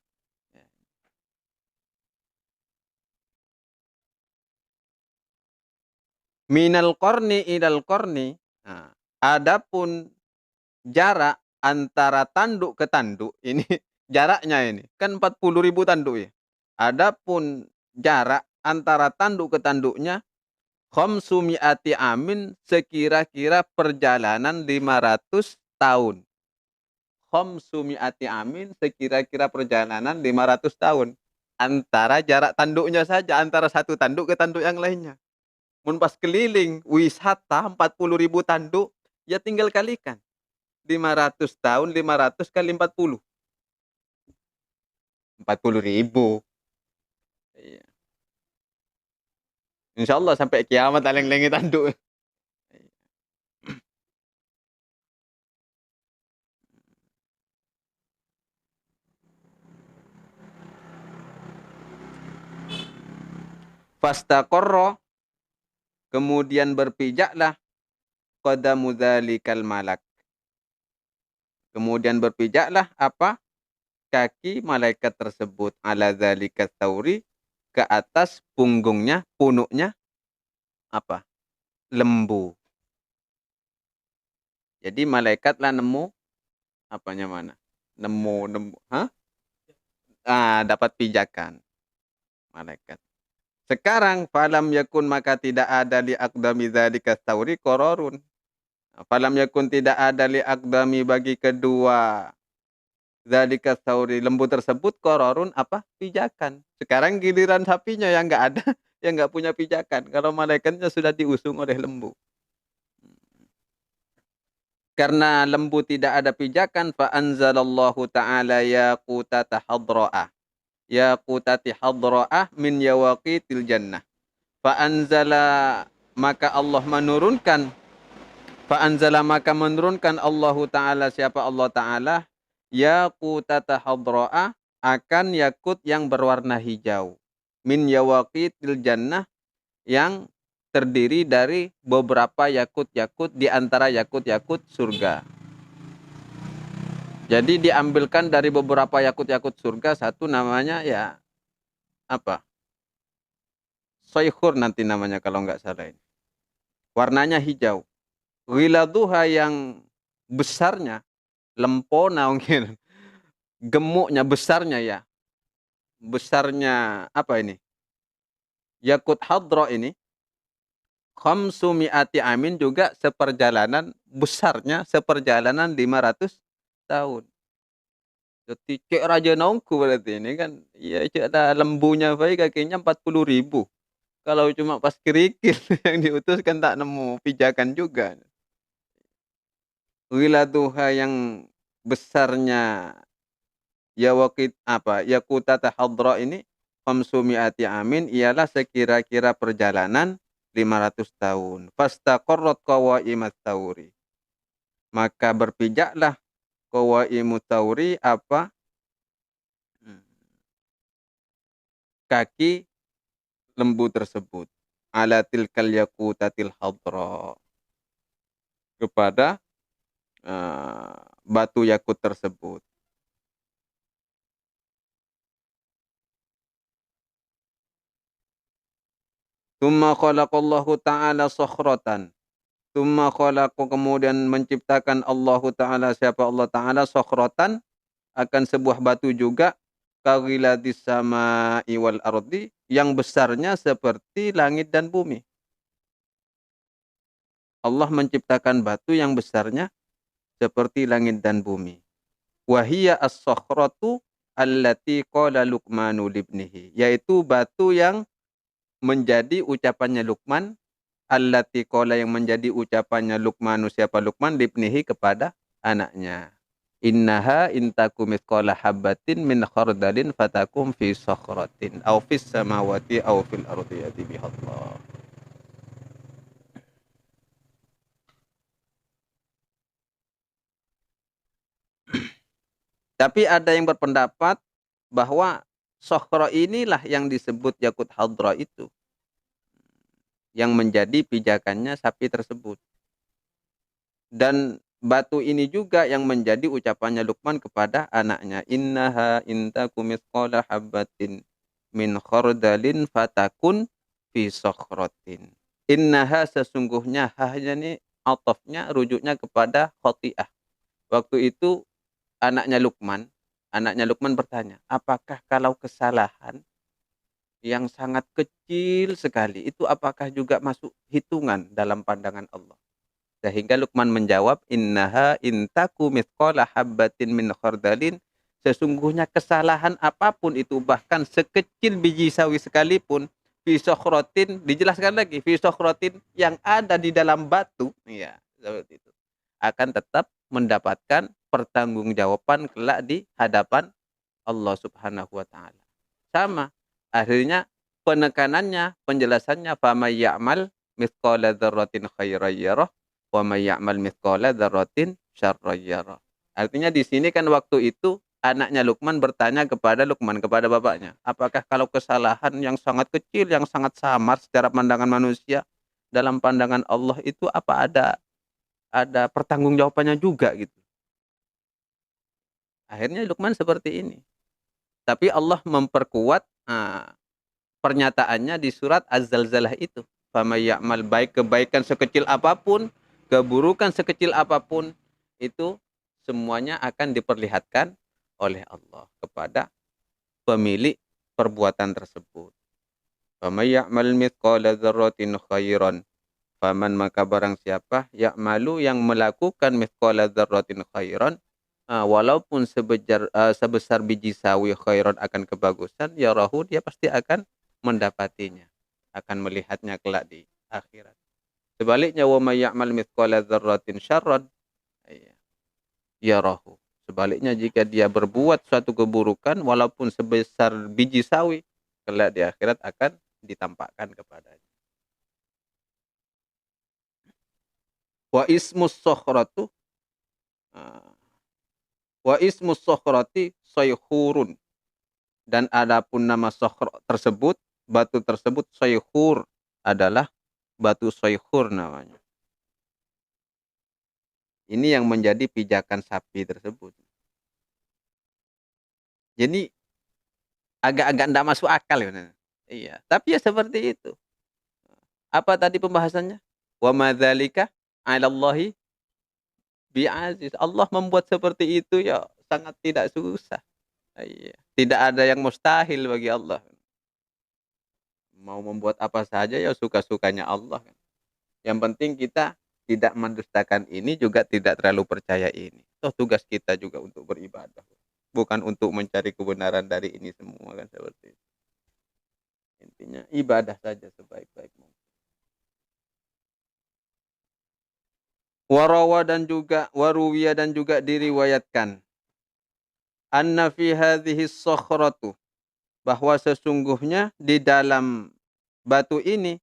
Minal qarni ilal qarni. Nah, adapun jarak antara tanduk ke tanduk ini jaraknya ini kan 40.000 tanduk ya. Adapun jarak antara tanduk ke tanduknya khamsumi'ati amin sekira-kira perjalanan 500 tahun. Khamsumi'ati amin sekira-kira perjalanan 500 tahun. Antara jarak tanduknya saja antara satu tanduk ke tanduk yang lainnya. Mun pas keliling wisata 40.000 tanduk, ya tinggal kalikan. 500 tahun, 500 kali 40. 40.000. Iya. Insyaallah sampai kiamat leng-lengi tanduk. Fastaqarra, kemudian berpijaklah qadamu dzalikal malak. Kemudian berpijaklah apa? Kaki malaikat tersebut ala dzalikat tauri, ke atas punggungnya, punuknya apa? Lembu. Jadi malaikatlah nemu apanya mana? Nemu, hah? Dapat pijakan malaikat. Sekarang falam yakun, maka tidak ada li aqdami dzalika tauri qararun. Falam yakun, tidak ada li aqdami bagi kedua dzalika tauri lembu tersebut qararun apa? Pijakan. Sekarang giliran sapinya yang enggak ada, yang enggak punya pijakan. Kalau malaikatnya sudah diusung oleh lembu. Karena lembu tidak ada pijakan, fa anzalallahu ta'ala yaqutata hadra'ah. Yaqutati hadra'ah min yawaqitil jannah. Fa anzala, maka Allah menurunkan, fa anzala, maka menurunkan Allahu ta'ala, siapa Allah ta'ala, yaqutata hadra'ah, akan yakut yang berwarna hijau. Min yawaqitil jannah, yang terdiri dari beberapa yakut-yakut di antara yakut-yakut surga. Jadi diambilkan dari beberapa yakut-yakut surga, satu namanya ya apa? Soykhur nanti namanya kalau nggak salah ini. Warnanya hijau. Ghiladuha, yang besarnya, lempona mungkin. Gemuknya, besarnya ya. Besarnya apa ini? Yakut hadra ini. Khamsumi'ati amin, juga seperjalanan, besarnya seperjalanan 500 tahun. Jadi cek Raja Nongku berarti ini kan. Ya cek ada lembunya baik, kakinya 40.000. Kalau cuma pas kerikil yang diutus kan tak nemu pijakan juga. Wiladuha, yang besarnya yawaqit apa? Yakutata hadra ini, khamsumi'ati amin, ialah sekira-kira perjalanan 500 tahun. Fastaqarrat qawaimat tauri. Maka berpijaklah qawaimut tauri apa? Kaki lembu tersebut. Ala tilkal yakutatil hadra. Kepada batu yakut tersebut. Tsumma khalaqallahu ta'ala sakhratan. Tsumma khalaqu, kemudian menciptakan Allahu ta'ala, siapa Allah ta'ala, sakhratan, akan sebuah batu juga, kaghiladis sama'i wal ardi, yang besarnya seperti langit dan bumi. Allah menciptakan batu yang besarnya seperti langit dan bumi. Wahiyya as-sakhratu allati qala Luqmanu libnihi, yaitu batu yang menjadi ucapannya Luqman, allati qala, yang menjadi ucapannya Luqmanu, siapa Luqman, libnihi, kepada anaknya. Innaha intaku mithqala habbatin min khardalin fatakum fi sakhratin aw fis samawati aw fil ardi yati bihallah. Tapi ada yang berpendapat bahwa sokhro inilah yang disebut yakut hadra itu, yang menjadi pijakannya sapi tersebut. Dan batu ini juga yang menjadi ucapannya Luqman kepada anaknya. Innaha intaku mithqala habbatin min khardalin fatakun fi sokhrotin. Innaha, sesungguhnya, hanya ini atofnya, rujuknya kepada khoti'ah. Waktu itu anaknya Luqman bertanya, apakah kalau kesalahan yang sangat kecil sekali itu apakah juga masuk hitungan dalam pandangan Allah? Sehingga Luqman menjawab, innaha intaku mithqala habbatin min khardalin, sesungguhnya kesalahan apapun itu, bahkan sekecil biji sawi sekalipun, fi sokhrotin, dijelaskan lagi, fi sokhrotin, yang ada di dalam batu, ya seperti itu, akan tetap mendapatkan pertanggungjawaban kelak di hadapan Allah Subhanahu wa taala. Sama, akhirnya penekanannya, penjelasannya, famay ya'mal mithqala dzarratin khairan yarah wa may ya'mal mithqala dzarratin syarran yarah. Artinya di sini kan waktu itu Anaknya Luqman bertanya kepada Luqman, kepada bapaknya, apakah kalau kesalahan yang sangat kecil, yang sangat samar secara pandangan manusia, dalam pandangan Allah itu apa ada pertanggungjawabannya juga gitu. Akhirnya Luqman seperti ini. Tapi Allah memperkuat pernyataannya di surat Az-Zalzalah itu. Famay ya'mal baik, kebaikan sekecil apapun, keburukan sekecil apapun, itu semuanya akan diperlihatkan oleh Allah kepada pemilik perbuatan tersebut. Famay ya'mal mithqala dzarratin khairan. Faman maka barang siapa ya'malu yang melakukan mithqala dzarratin khairan, walaupun sebesar biji sawi khairan akan kebagusan, ya rahu dia pasti akan mendapatinya, akan melihatnya kelak di akhirat. Sebaliknya wa may ya'mal mithqala dzarratin syarran, ya rahu. Sebaliknya jika dia berbuat suatu keburukan walaupun sebesar biji sawi, kelak di akhirat akan ditampakkan kepadanya. Wa ismus sokhratu wa ismus sokhrati sayhurun, dan adapun nama sokhr tersebut, batu tersebut sayhur, adalah batu sayhur namanya. Ini yang menjadi pijakan sapi tersebut. Jadi agak-agak tidak masuk akal ya. Iya, tapi ya seperti itu. Apa tadi pembahasannya? Wa madzalika 'alallahi bi'aziz. Allah membuat seperti itu ya sangat tidak susah. Iya. Tidak ada yang mustahil bagi Allah. Mau membuat apa saja ya suka-sukanya Allah. Yang penting kita tidak mendustakan ini, juga tidak terlalu percaya ini. Toh tugas kita juga untuk beribadah. Bukan untuk mencari kebenaran dari ini semua kan, seperti itu. Intinya ibadah saja sebaik-baik mungkin. Warawa dan juga waruwiya dan juga diriwayatkan. Anna fi hadhihi sokhratu, bahwa sesungguhnya di dalam batu ini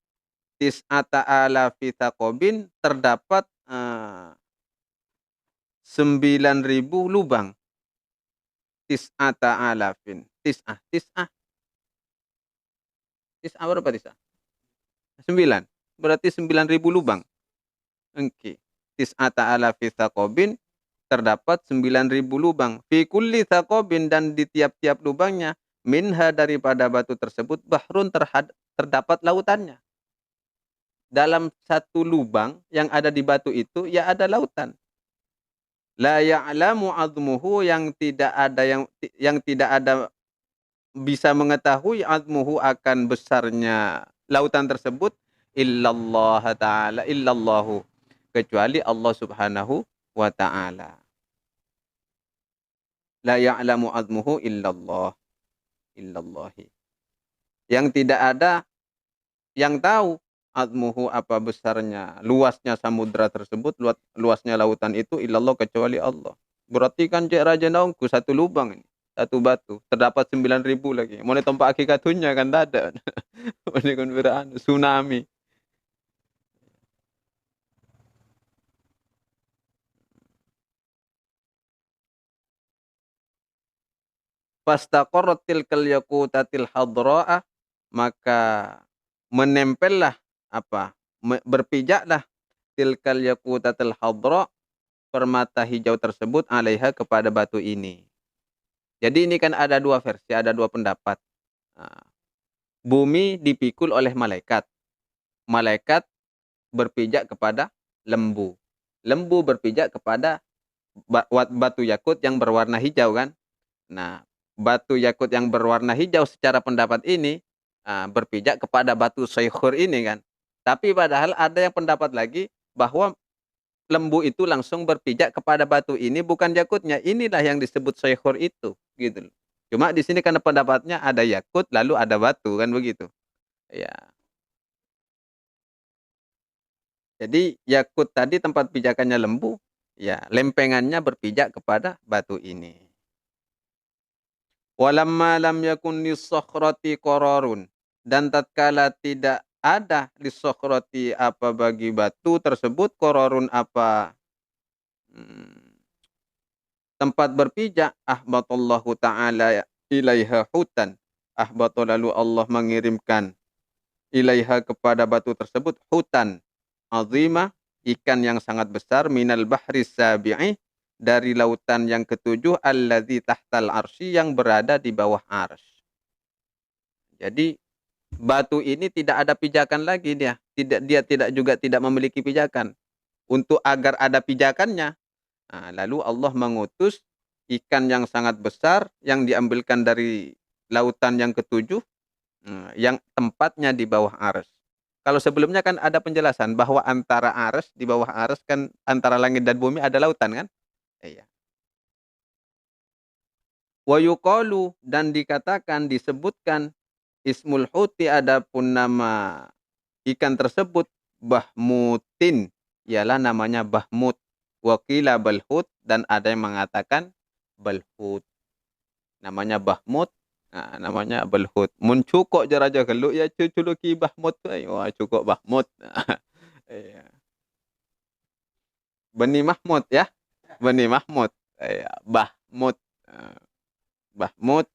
tis'ata alafi taqobin, terdapat 9.000 lubang. Tis'ata alafin. Tis'ah berapa tis'ah? 9. Berarti 9.000 lubang. Oke. Tis'ata alafi taqobin, terdapat 9.000 lubang. Fi kulli taqobin, dan di tiap-tiap lubangnya, minha daripada batu tersebut, bahrun terdapat lautannya. Dalam satu lubang yang ada di batu itu ya ada lautan. La ya'lamu azmuhu, yang tidak ada bisa mengetahui azmuhu akan besarnya lautan tersebut, illallahu, kecuali Allah Subhanahu wa taala. La ya'lamu azmuhu illallahi. Yang tidak ada yang tahu azmuhu apa besarnya, luasnya samudra tersebut, luasnya lautan itu, illallah, kecuali Allah. Berarti kan cek Raja Naungku satu lubang ini, satu batu, terdapat 9.000 lagi. Mau tempat hakikatunya kan tidak ada. Ini kan tsunami. Fastaqarrat tilkal yaqutatil hadra'ah, maka menempellah berpijaklah tilkal yaqutatil hadra, permata hijau tersebut, alaiha, kepada batu ini. Jadi ini kan ada dua versi, ada dua pendapat. Bumi dipikul oleh malaikat. Malaikat berpijak kepada lembu. Lembu berpijak kepada batu yakut yang berwarna hijau kan. Nah, batu yakut yang berwarna hijau secara pendapat ini berpijak kepada batu sayhur ini kan. Tapi padahal ada yang pendapat lagi bahwa lembu itu langsung berpijak kepada batu ini, bukan yakutnya. Inilah yang disebut sayhur itu, gitu. Cuma di sini karena pendapatnya ada yakut lalu ada batu kan begitu. Ya. Jadi yakut tadi tempat pijakannya lembu, ya lempengannya berpijak kepada batu ini. Walamma lam yakun lis-sakhrati qararun, dan tatkala tidak ada lis-sakhrati apa bagi batu tersebut, qararun apa tempat berpijak, ahbatallahu ta'ala ilaiha hutan. Ahbata lalu Allah mengirimkan ilaiha kepada batu tersebut hutan azimah, ikan yang sangat besar, minal bahri sabi'i, dari lautan yang ketujuh, alladzi tahtal arsy, yang berada di bawah arsy. Jadi batu ini tidak ada pijakan lagi dia. Dia tidak juga tidak memiliki pijakan. Untuk agar ada pijakannya, nah, lalu Allah mengutus ikan yang sangat besar yang diambilkan dari lautan yang ketujuh, yang tempatnya di bawah arsy. Kalau sebelumnya kan ada penjelasan bahwa antara arsy, di bawah arsy kan antara langit dan bumi ada lautan kan? Iya. Wa yuqalu, dan dikatakan, disebutkan, ismul huti, adapun nama ikan tersebut, bahmutin, ialah namanya bahmut. Wa qila balhut, dan ada yang mengatakan balhut. Namanya bahmut, nah, namanya balhut. Mun cukok jaraja geluk ya culuki bahmut. Wah, cukok bahmut. Iya. Bani Mahmud ya. Bani Mahmud. Iya, bahmut. Bahmut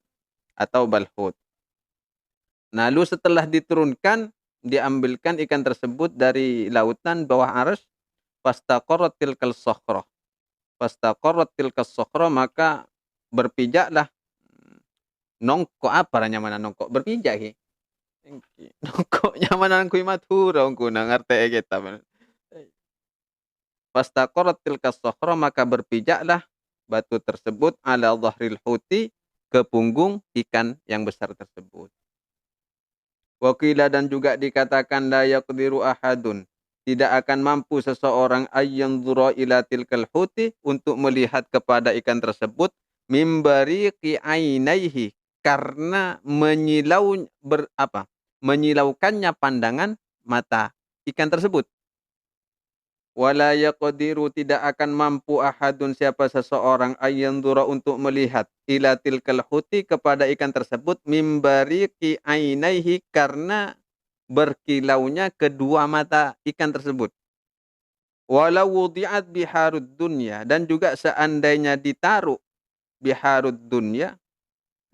atau balhut. Nah, lalu setelah diturunkan, diambilkan ikan tersebut dari lautan bawah arsy, fastaqarrat tilkal sakhra. Fastaqarrat tilkas sakhra, maka berpijaklah. Nongko apa ranya mana nongko? Berpijak hi. Nongko nyaman kui matura ku na ngarte kita. Fastaqarrat tilkas sakhra, maka berpijaklah batu tersebut ala dhahril huti, ke punggung ikan yang besar tersebut. Wakila, dan juga dikatakan, la yaqdiru ahadun, tidak akan mampu seseorang ayyanzura ila tilkal huti, untuk melihat kepada ikan tersebut, mimbariqi ainaihi, karena menyilaukannya pandangan mata ikan tersebut. Wala yaqdiru, tidak akan mampu ahadun, siapa seseorang, ayyanzura, untuk melihat, ila tilkal huti, kepada ikan tersebut, mimbariqi ainaihi, karena berkilaunya kedua mata ikan tersebut. Walau wudi'at biharud dunya, dan juga seandainya ditaruh biharud dunya,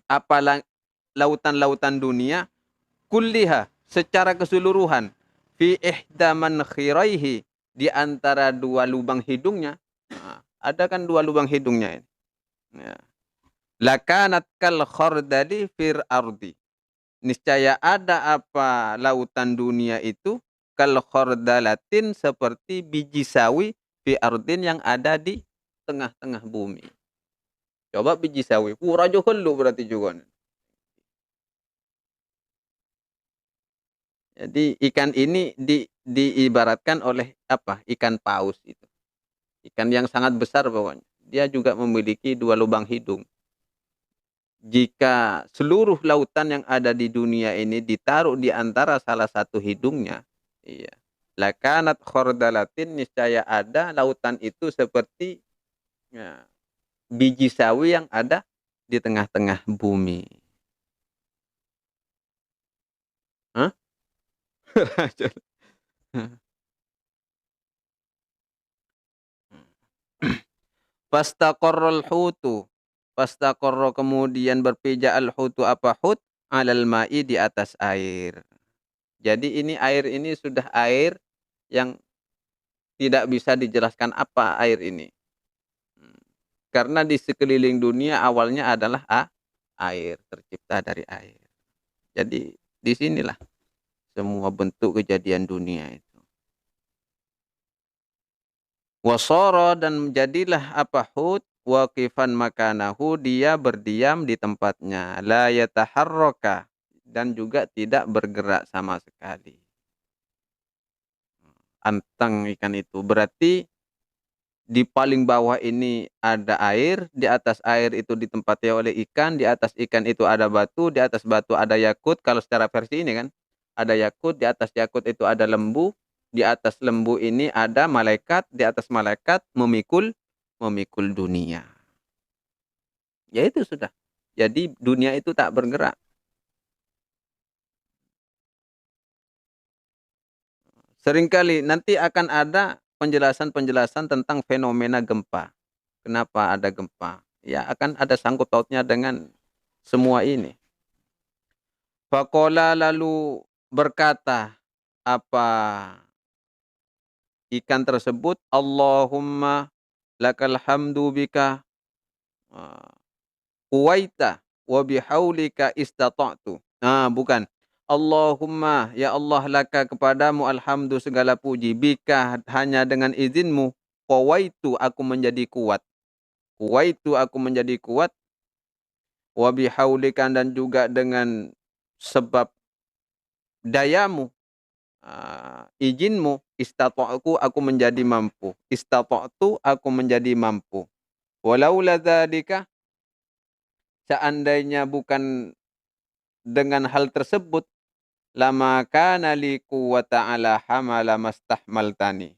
apa lautan-lautan dunia, kulliha, secara keseluruhan, fi ihdaman khiraihi, di antara dua lubang hidungnya. Nah, ada kan dua lubang hidungnya ini. Ya. Lakanat kal khardali fir ardi. Niscaya ada apa lautan dunia itu, kal khardalatin, seperti biji sawi, fi ardin, yang ada di tengah-tengah bumi. Coba biji sawi, rajo helu berarti juga. Jadi ikan ini diibaratkan oleh apa? Ikan paus itu. Ikan yang sangat besar pokoknya. Dia juga memiliki dua lubang hidung. Jika seluruh lautan yang ada di dunia ini ditaruh di antara salah satu hidungnya, iya. Lakanat khordalatin, niscaya ada lautan itu seperti, ya, biji sawi yang ada di tengah-tengah bumi. Hah? Fastaqarral hutu. Fastaqarra, kemudian berpijak al hutu, apa hut, alal ma'i, di atas air. Jadi ini air ini sudah air yang tidak bisa dijelaskan apa air ini. Karena di sekeliling dunia awalnya adalah air, tercipta dari air. Jadi disinilah semua bentuk kejadian dunia itu. Wasara, dan menjadilah apa hut, waqifan makanahu, dia berdiam di tempatnya, la yataharraka, dan juga tidak bergerak sama sekali. Anteng ikan itu, berarti di paling bawah ini ada air, di atas air itu ditempati oleh ikan, di atas ikan itu ada batu, di atas batu ada yakut, kalau secara versi ini kan, ada yakut, di atas yakut itu ada lembu, di atas lembu ini ada malaikat, di atas malaikat memikul dunia. Ya itu sudah. Jadi dunia itu tak bergerak. Seringkali nanti akan ada penjelasan-penjelasan tentang fenomena gempa. Kenapa ada gempa? Ya akan ada sangkut pautnya dengan semua ini. Faqala lalu berkata apa ikan tersebut, Allahumma lakal hamdu bika quwaita wa bihaulika istata'tu. Nah, bukan. Allahumma, ya Allah, laka kepadamu alhamdu segala puji, bika hanya dengan izinmu, quwaitu aku menjadi kuat. Quwaitu aku menjadi kuat, wa bihaulika dan juga dengan sebab dayamu, izinmu, istata'ku aku menjadi mampu. Istata'tu aku menjadi mampu. Walaula dzalika, seandainya bukan dengan hal tersebut, lama kana li quwwata ala hamala mastahmaltani.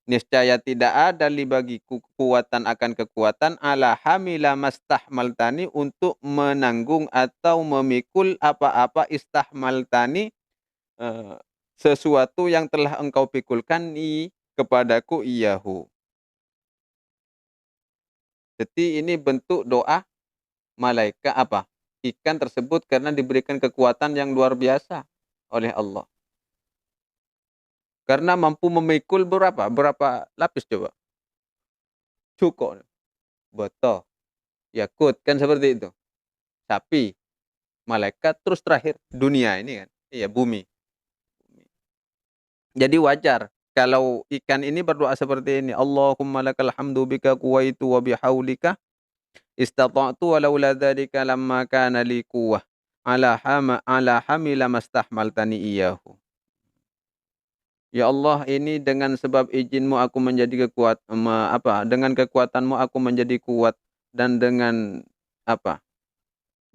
Niscaya tidak ada li bagiku kekuatan akan kekuatan ala hamila mastahmaltani untuk menanggung atau memikul apa-apa istahmaltani, eh, sesuatu yang telah engkau pikulkan kepadaku iyahu. Jadi ini bentuk doa malaikat apa? Ikan tersebut karena diberikan kekuatan yang luar biasa oleh Allah. Karena mampu memikul berapa? Berapa lapis coba? Cukup. Botoh. Yakut. Kan seperti itu. Sapi. Malaikat. Terus terakhir. Dunia ini kan. Iya, bumi. Jadi wajar. Kalau ikan ini berdoa seperti ini. Allahumma lakal hamdu bika quwaitu wa bihaulika istata'tu walaula dzalika lamma kana li quwwah ala hamila mastahmaltani iyahu. Ya Allah, ini dengan sebab izin-Mu aku menjadi dengan kekuatan-Mu aku menjadi kuat, dan dengan apa?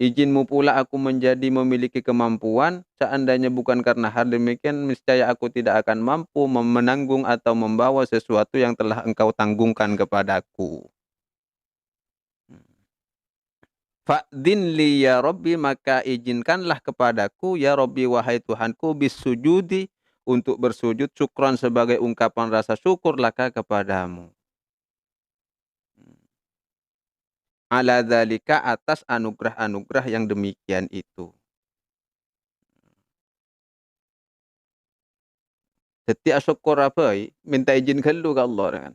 Izin-Mu pula aku menjadi memiliki kemampuan. Seandainya bukan karena hal demikian, niscaya aku tidak akan mampu menanggung atau membawa sesuatu yang telah Engkau tanggungkan kepadaku. Fa'din li ya Rabbi, maka izinkanlah kepadaku ya Rabbi wahai Tuhanku bisujudi, untuk bersujud syukran sebagai ungkapan rasa syukur laka kepadamu. Ala dzalika, atas anugerah-anugerah yang demikian itu. Setiap syukur apa? Minta izin dulu ke Allah kan.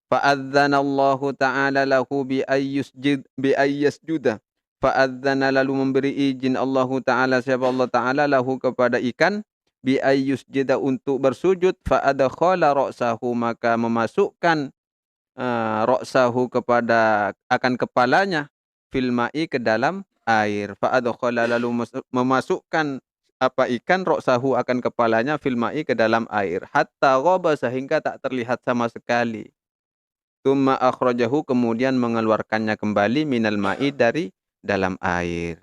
Fa'adzana Allah Ta'ala lahu bi ayyasjuda. Fa'adzana, lalu memberi izin Allah Ta'ala, siapa Allah Ta'ala, lahu kepada ikan, bi ayyusjida untuk bersujud. Fa'adakhala ra'sahu, maka memasukkan ra'sahu akan kepalanya, fil ma'i ke dalam air. Fa'adakhala, lalu memasukkan apa ikan, ra'sahu akan kepalanya, fil ma'i ke dalam air. Hatta ghaba, sehingga tak terlihat sama sekali. Tsumma akhrajahu, kemudian mengeluarkannya kembali, minal ma'i, dari dalam air.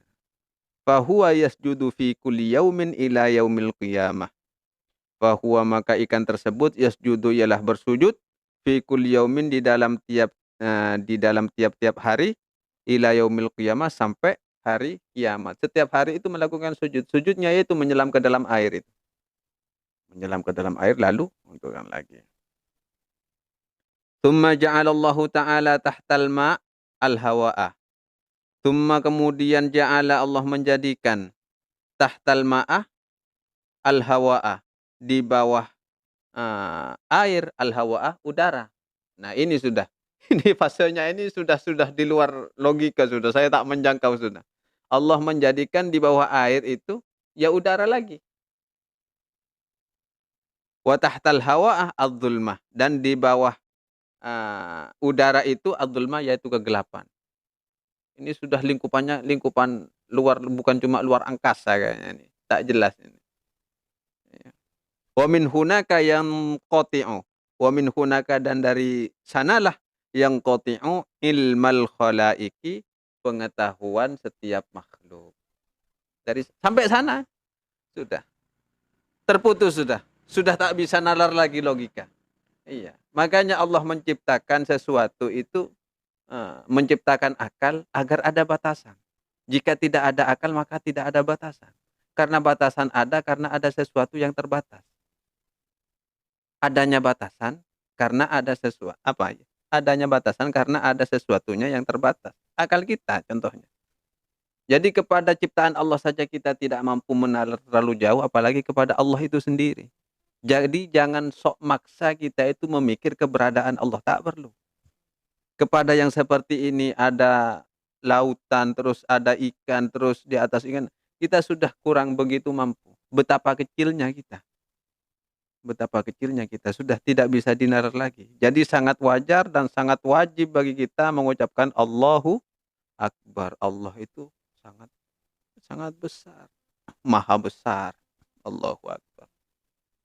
Fahuwa yasjudu fi kulli yaumin ila yaumil qiyamah. Fahuwa, maka ikan tersebut, yasjudu ialah bersujud, fi kulli yaumin di dalam tiap-tiap hari, ila yaumil qiyamah, sampai hari kiamat. Setiap hari itu melakukan sujud. Sujudnya yaitu menyelam ke dalam air itu. Menyelam ke dalam air lalu untukkan lagi. Tsumma ja'alallahu ta'ala tahtal ma' al-hawa'a. Tsumma, kemudian, ja'ala, Allah menjadikan, tahtal ma'ah al-hawa'a, di bawah air, al-hawa'a udara. Nah ini sudah. Ini fasenya ini sudah di luar logika sudah. Saya tak menjangkau sudah. Allah menjadikan di bawah air itu ya udara lagi. Wa tahtal hawa'ah adz-zulmah, dan di bawah udara itu adzulma, yaitu kegelapan. Ini sudah lingkupan luar, bukan cuma luar angkasa kayaknya ini. Tak jelas ini. Wa min hunaka yanqati'u. Wa min hunaka, dan dari sanalah, yanqati'u ilmal khalaiki, pengetahuan setiap makhluk. Dari sampai sana sudah terputus sudah. Sudah tak bisa nalar lagi logika. Iya. Makanya Allah menciptakan sesuatu itu, menciptakan akal agar ada batasan. Jika tidak ada akal, maka tidak ada batasan. Karena batasan ada karena ada sesuatu yang terbatas. Adanya batasan karena ada sesuatu adanya batasan karena ada sesuatunya yang terbatas. Akal kita contohnya. Jadi kepada ciptaan Allah saja kita tidak mampu menalar terlalu jauh, apalagi kepada Allah itu sendiri. Jadi jangan sok maksa kita itu memikir keberadaan Allah, tak perlu. Kepada yang seperti ini ada lautan, terus ada ikan, terus di atas ikan, kita sudah kurang begitu mampu. Betapa kecilnya kita sudah tidak bisa dinalar lagi. Jadi sangat wajar dan sangat wajib bagi kita mengucapkan Allahu Akbar. Allah itu sangat sangat besar, maha besar. Allahu Akbar.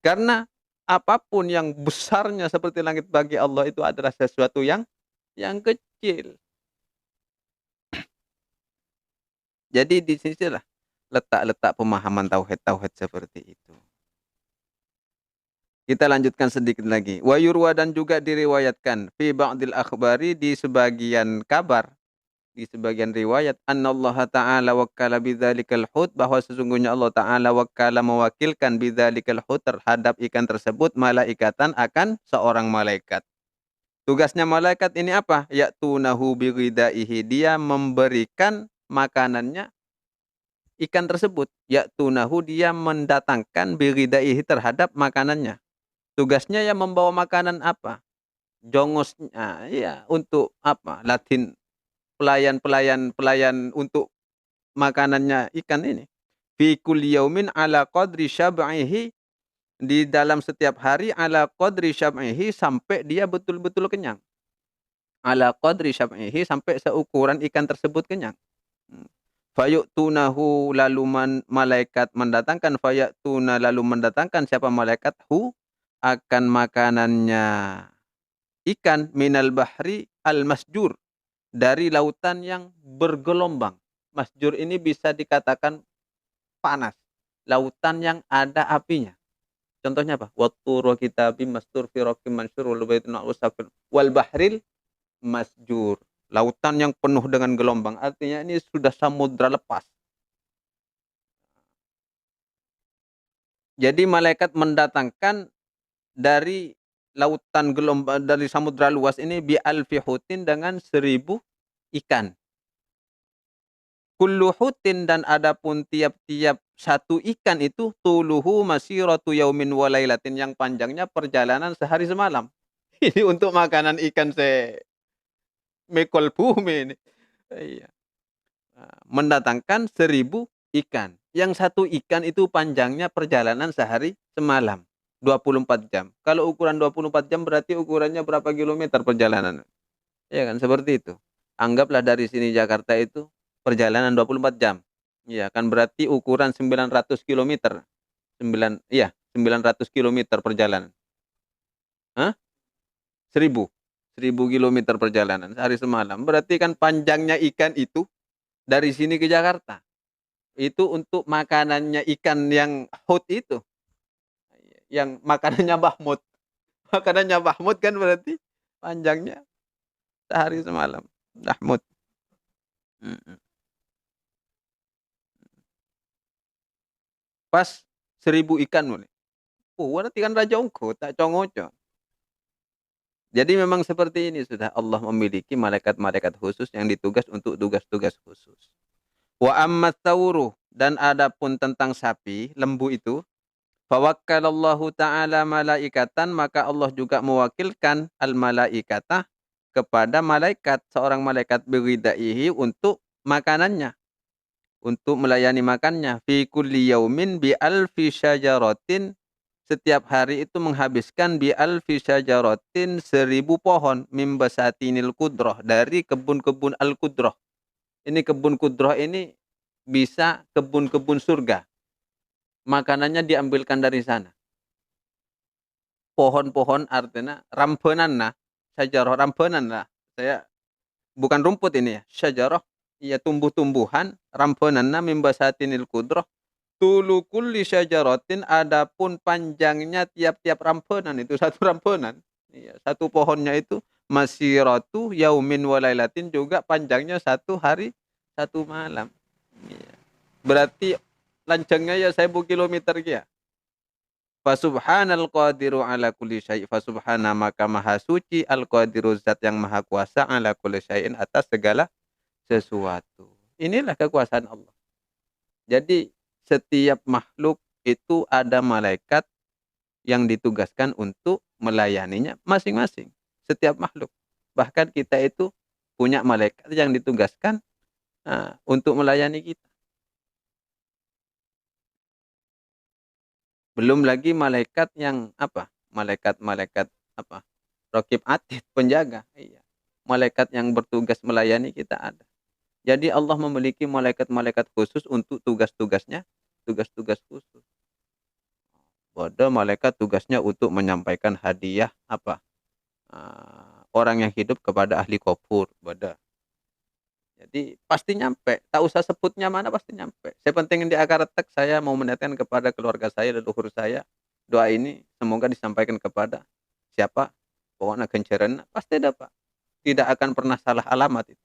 Karena apapun yang besarnya seperti langit bagi Allah itu adalah sesuatu yang kecil. Jadi di sinilah letak-letak pemahaman tauhid-tauhid seperti itu. Kita lanjutkan sedikit lagi. Wa yurwa dan juga diriwayatkan fi ba'dil akhbari di sebagian kabar, di sebagian riwayat annallaha ta'ala wakkala bidzalikal hut bahwa sesungguhnya Allah Ta'ala wakkala mewakilkan bidzalikal hut terhadap ikan tersebut malaikatan akan seorang malaikat. Tugasnya malaikat ini apa? Ya'tunahu bighidaihi, dia memberikan makanannya ikan tersebut. Ya'tunahu, dia mendatangkan bighidaihi terhadap makanannya. Tugasnya ya membawa makanan apa? Jongosnya, ya untuk apa? Latin pelayan untuk makanannya ikan ini. Fi kulli yaumin ala qadri syab'ihi, di dalam setiap hari ala qadri syab'ihi, sampai dia betul-betul kenyang. Ala qadri syab'ihi, sampai seukuran ikan tersebut kenyang. Fayu'tunahu, lalu malaikat mendatangkan, fayatuna, lalu mendatangkan siapa malaikat hu, akan makanannya ikan minal bahri al masjur, dari lautan yang bergelombang. Masjur ini bisa dikatakan panas, lautan yang ada apinya. Contohnya apa? Wattur wa kitabim mastur fi raqim mansyur wal baitun usafir wal bahril masjur. Lautan yang penuh dengan gelombang, artinya ini sudah samudra lepas. Jadi malaikat mendatangkan dari lautan gelombang, dari samudra luas ini bi alfi hutin, dengan 1000 ikan. Kullu hutin, dan adapun tiap-tiap satu ikan itu tuluhu masiratu yaumin wa lailatin, yang panjangnya perjalanan sehari semalam. Ini untuk makanan ikan mekol bumi ini. Iya. Mendatangkan 1000 ikan. Yang satu ikan itu panjangnya perjalanan sehari semalam. 24 jam. Kalau ukuran 24 jam berarti ukurannya berapa kilometer perjalanan? Ya kan, seperti itu. Anggaplah dari sini Jakarta itu perjalanan 24 jam. Iya kan, berarti ukuran 900 kilometer. 900 kilometer perjalanan. Hah? 1000. 1000 kilometer perjalanan sehari semalam. Berarti kan panjangnya ikan itu dari sini ke Jakarta. Itu untuk makanannya ikan yang hut itu. Yang makanannya Bahmut. Makanannya Bahmut kan berarti panjangnya sehari semalam. Bahmut. Pas 1000 ikan mulai. Berarti kan Raja Ungku, tak congoco. Jadi memang seperti ini, sudah Allah memiliki malaikat-malaikat khusus yang ditugas untuk tugas-tugas khusus. Wa ammat tawruh, dan adapun tentang sapi, lembu itu, fawakkalallahu ta'ala malaikatan, maka Allah juga mewakilkan al-malaikatah, kepada malaikat, seorang malaikat bighidaihi, untuk makanannya, untuk melayani makannya. Fi kulli yaumin bi alfi syajaratin, setiap hari itu menghabiskan bi alfi syajaratin 1000 pohon, mimbasatinil kudroh, dari kebun-kebun al-kudroh. Ini kebun kudroh ini bisa kebun-kebun surga. Makanannya diambilkan dari sana. Pohon-pohon artinya rampenanna, syajarah rampenanna. Saya bukan rumput ini ya, syajarah, iya tumbuh-tumbuhan, rampenanna mimbasatinil kudroh. Tulu kulli syajaratin, adapun panjangnya tiap-tiap rampenan itu, satu rampenan. Iya, satu pohonnya itu masiratu yaumin walailatin, juga panjangnya satu hari satu malam. Iya. Berarti lancengnya ya 1000 kilometer ya. Fa subhanal qadiru ala kulli syai' fa subhana maka maha suci al qadiru zat yang maha kuasa ala kulli syai'in atas segala sesuatu. Inilah kekuasaan Allah. Jadi setiap makhluk itu ada malaikat yang ditugaskan untuk melayaninya masing-masing. Setiap makhluk. Bahkan kita itu punya malaikat yang ditugaskan untuk melayani kita. Belum lagi malaikat yang apa? Malaikat-malaikat apa? Raqib atid, penjaga. Iya. Malaikat yang bertugas melayani kita ada. Jadi Allah memiliki malaikat-malaikat khusus untuk tugas-tugasnya, tugas-tugas khusus. Ada malaikat tugasnya untuk menyampaikan hadiah apa? Orang yang hidup kepada ahli kubur. Ada. Jadi pasti nyampe. Tak usah sebutnya mana pasti nyampe. Saya penting di akar retek saya mau menetapkan kepada keluarga saya, leluhur saya. Doa ini semoga disampaikan kepada siapa? Pokoknya genceran pasti dapat. Tidak akan pernah salah alamat itu.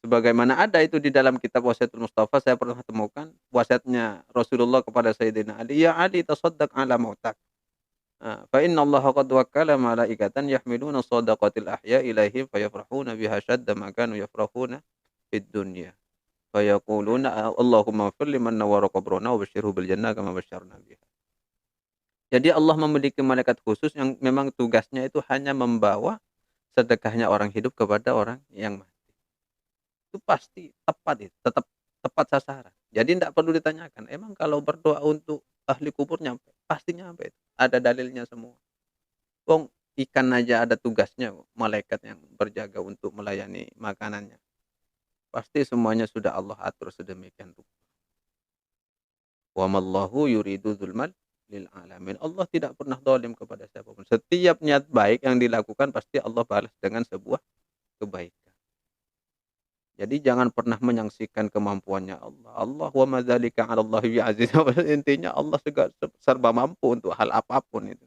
Sebagaimana ada itu di dalam kitab Wasiatul Mustafa saya pernah temukan wasiatnya Rasulullah kepada Sayyidina Ali, "Ya Ali tasaddaq ala mautak. Fa inna Allah qad wakkala malaikatan yahmiluna shadaqatil ahya ilaihim fayafrahuna biha shadda ma kanu yafrahuna fid dunya. Fayaquluna Allahumma ighfir liman nawwara qabrana wa basyirhu bil jannah kama basyarna biha." Jadi Allah memiliki malaikat khusus yang memang tugasnya itu hanya membawa sedekahnya orang hidup kepada orang yang mati. Itu pasti tepat itu, tetap tepat sasaran. Jadi tidak perlu ditanyakan, emang kalau berdoa untuk ahli kubur nyampe? Pasti nyampe, ada dalilnya semua. Wong ikan aja ada tugasnya malaikat yang berjaga untuk melayani makanannya. Pasti semuanya sudah Allah atur sedemikian rupa. Wa mallahu yuridu dzulmal lil alamin. Allah tidak pernah zalim kepada siapapun. Setiap niat baik yang dilakukan pasti Allah balas dengan sebuah kebaikan. Jadi jangan pernah menyaksikan kemampuannya Allah. Allah wa madzalika 'ala Allahi bi'aziz. Intinya Allah serba mampu untuk hal apapun itu.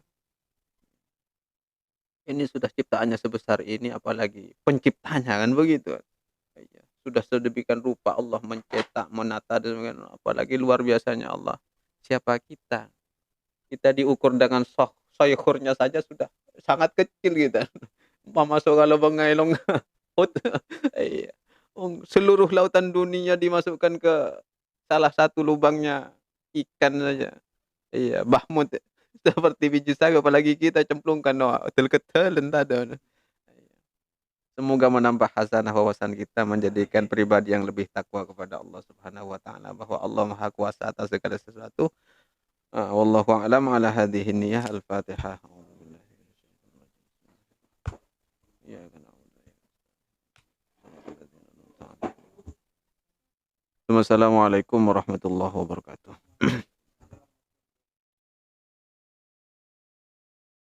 Ini sudah ciptaannya sebesar ini apalagi penciptanya kan begitu. Iya, sudah sedemikian rupa Allah mencetak, menata demikian apalagi luar biasanya Allah. Siapa kita? Kita diukur dengan soyhurnya saja sudah sangat kecil kita. Masuk kalau bengailong iya. Seluruh lautan dunia dimasukkan ke salah satu lubangnya ikan saja. Iya, Bahmut seperti biji sagu apalagi kita cemplungkan wah ketel entah dah. Semoga menambah hasanah wawasan kita menjadikan pribadi yang lebih takwa kepada Allah Subhanahu wa taala bahwa Allah Maha Kuasa atas segala sesuatu. Wallahu a'lam ala hadhihi niyyah al-Fatihah. Ya, Assalamualaikum warahmatullahi wabarakatuh.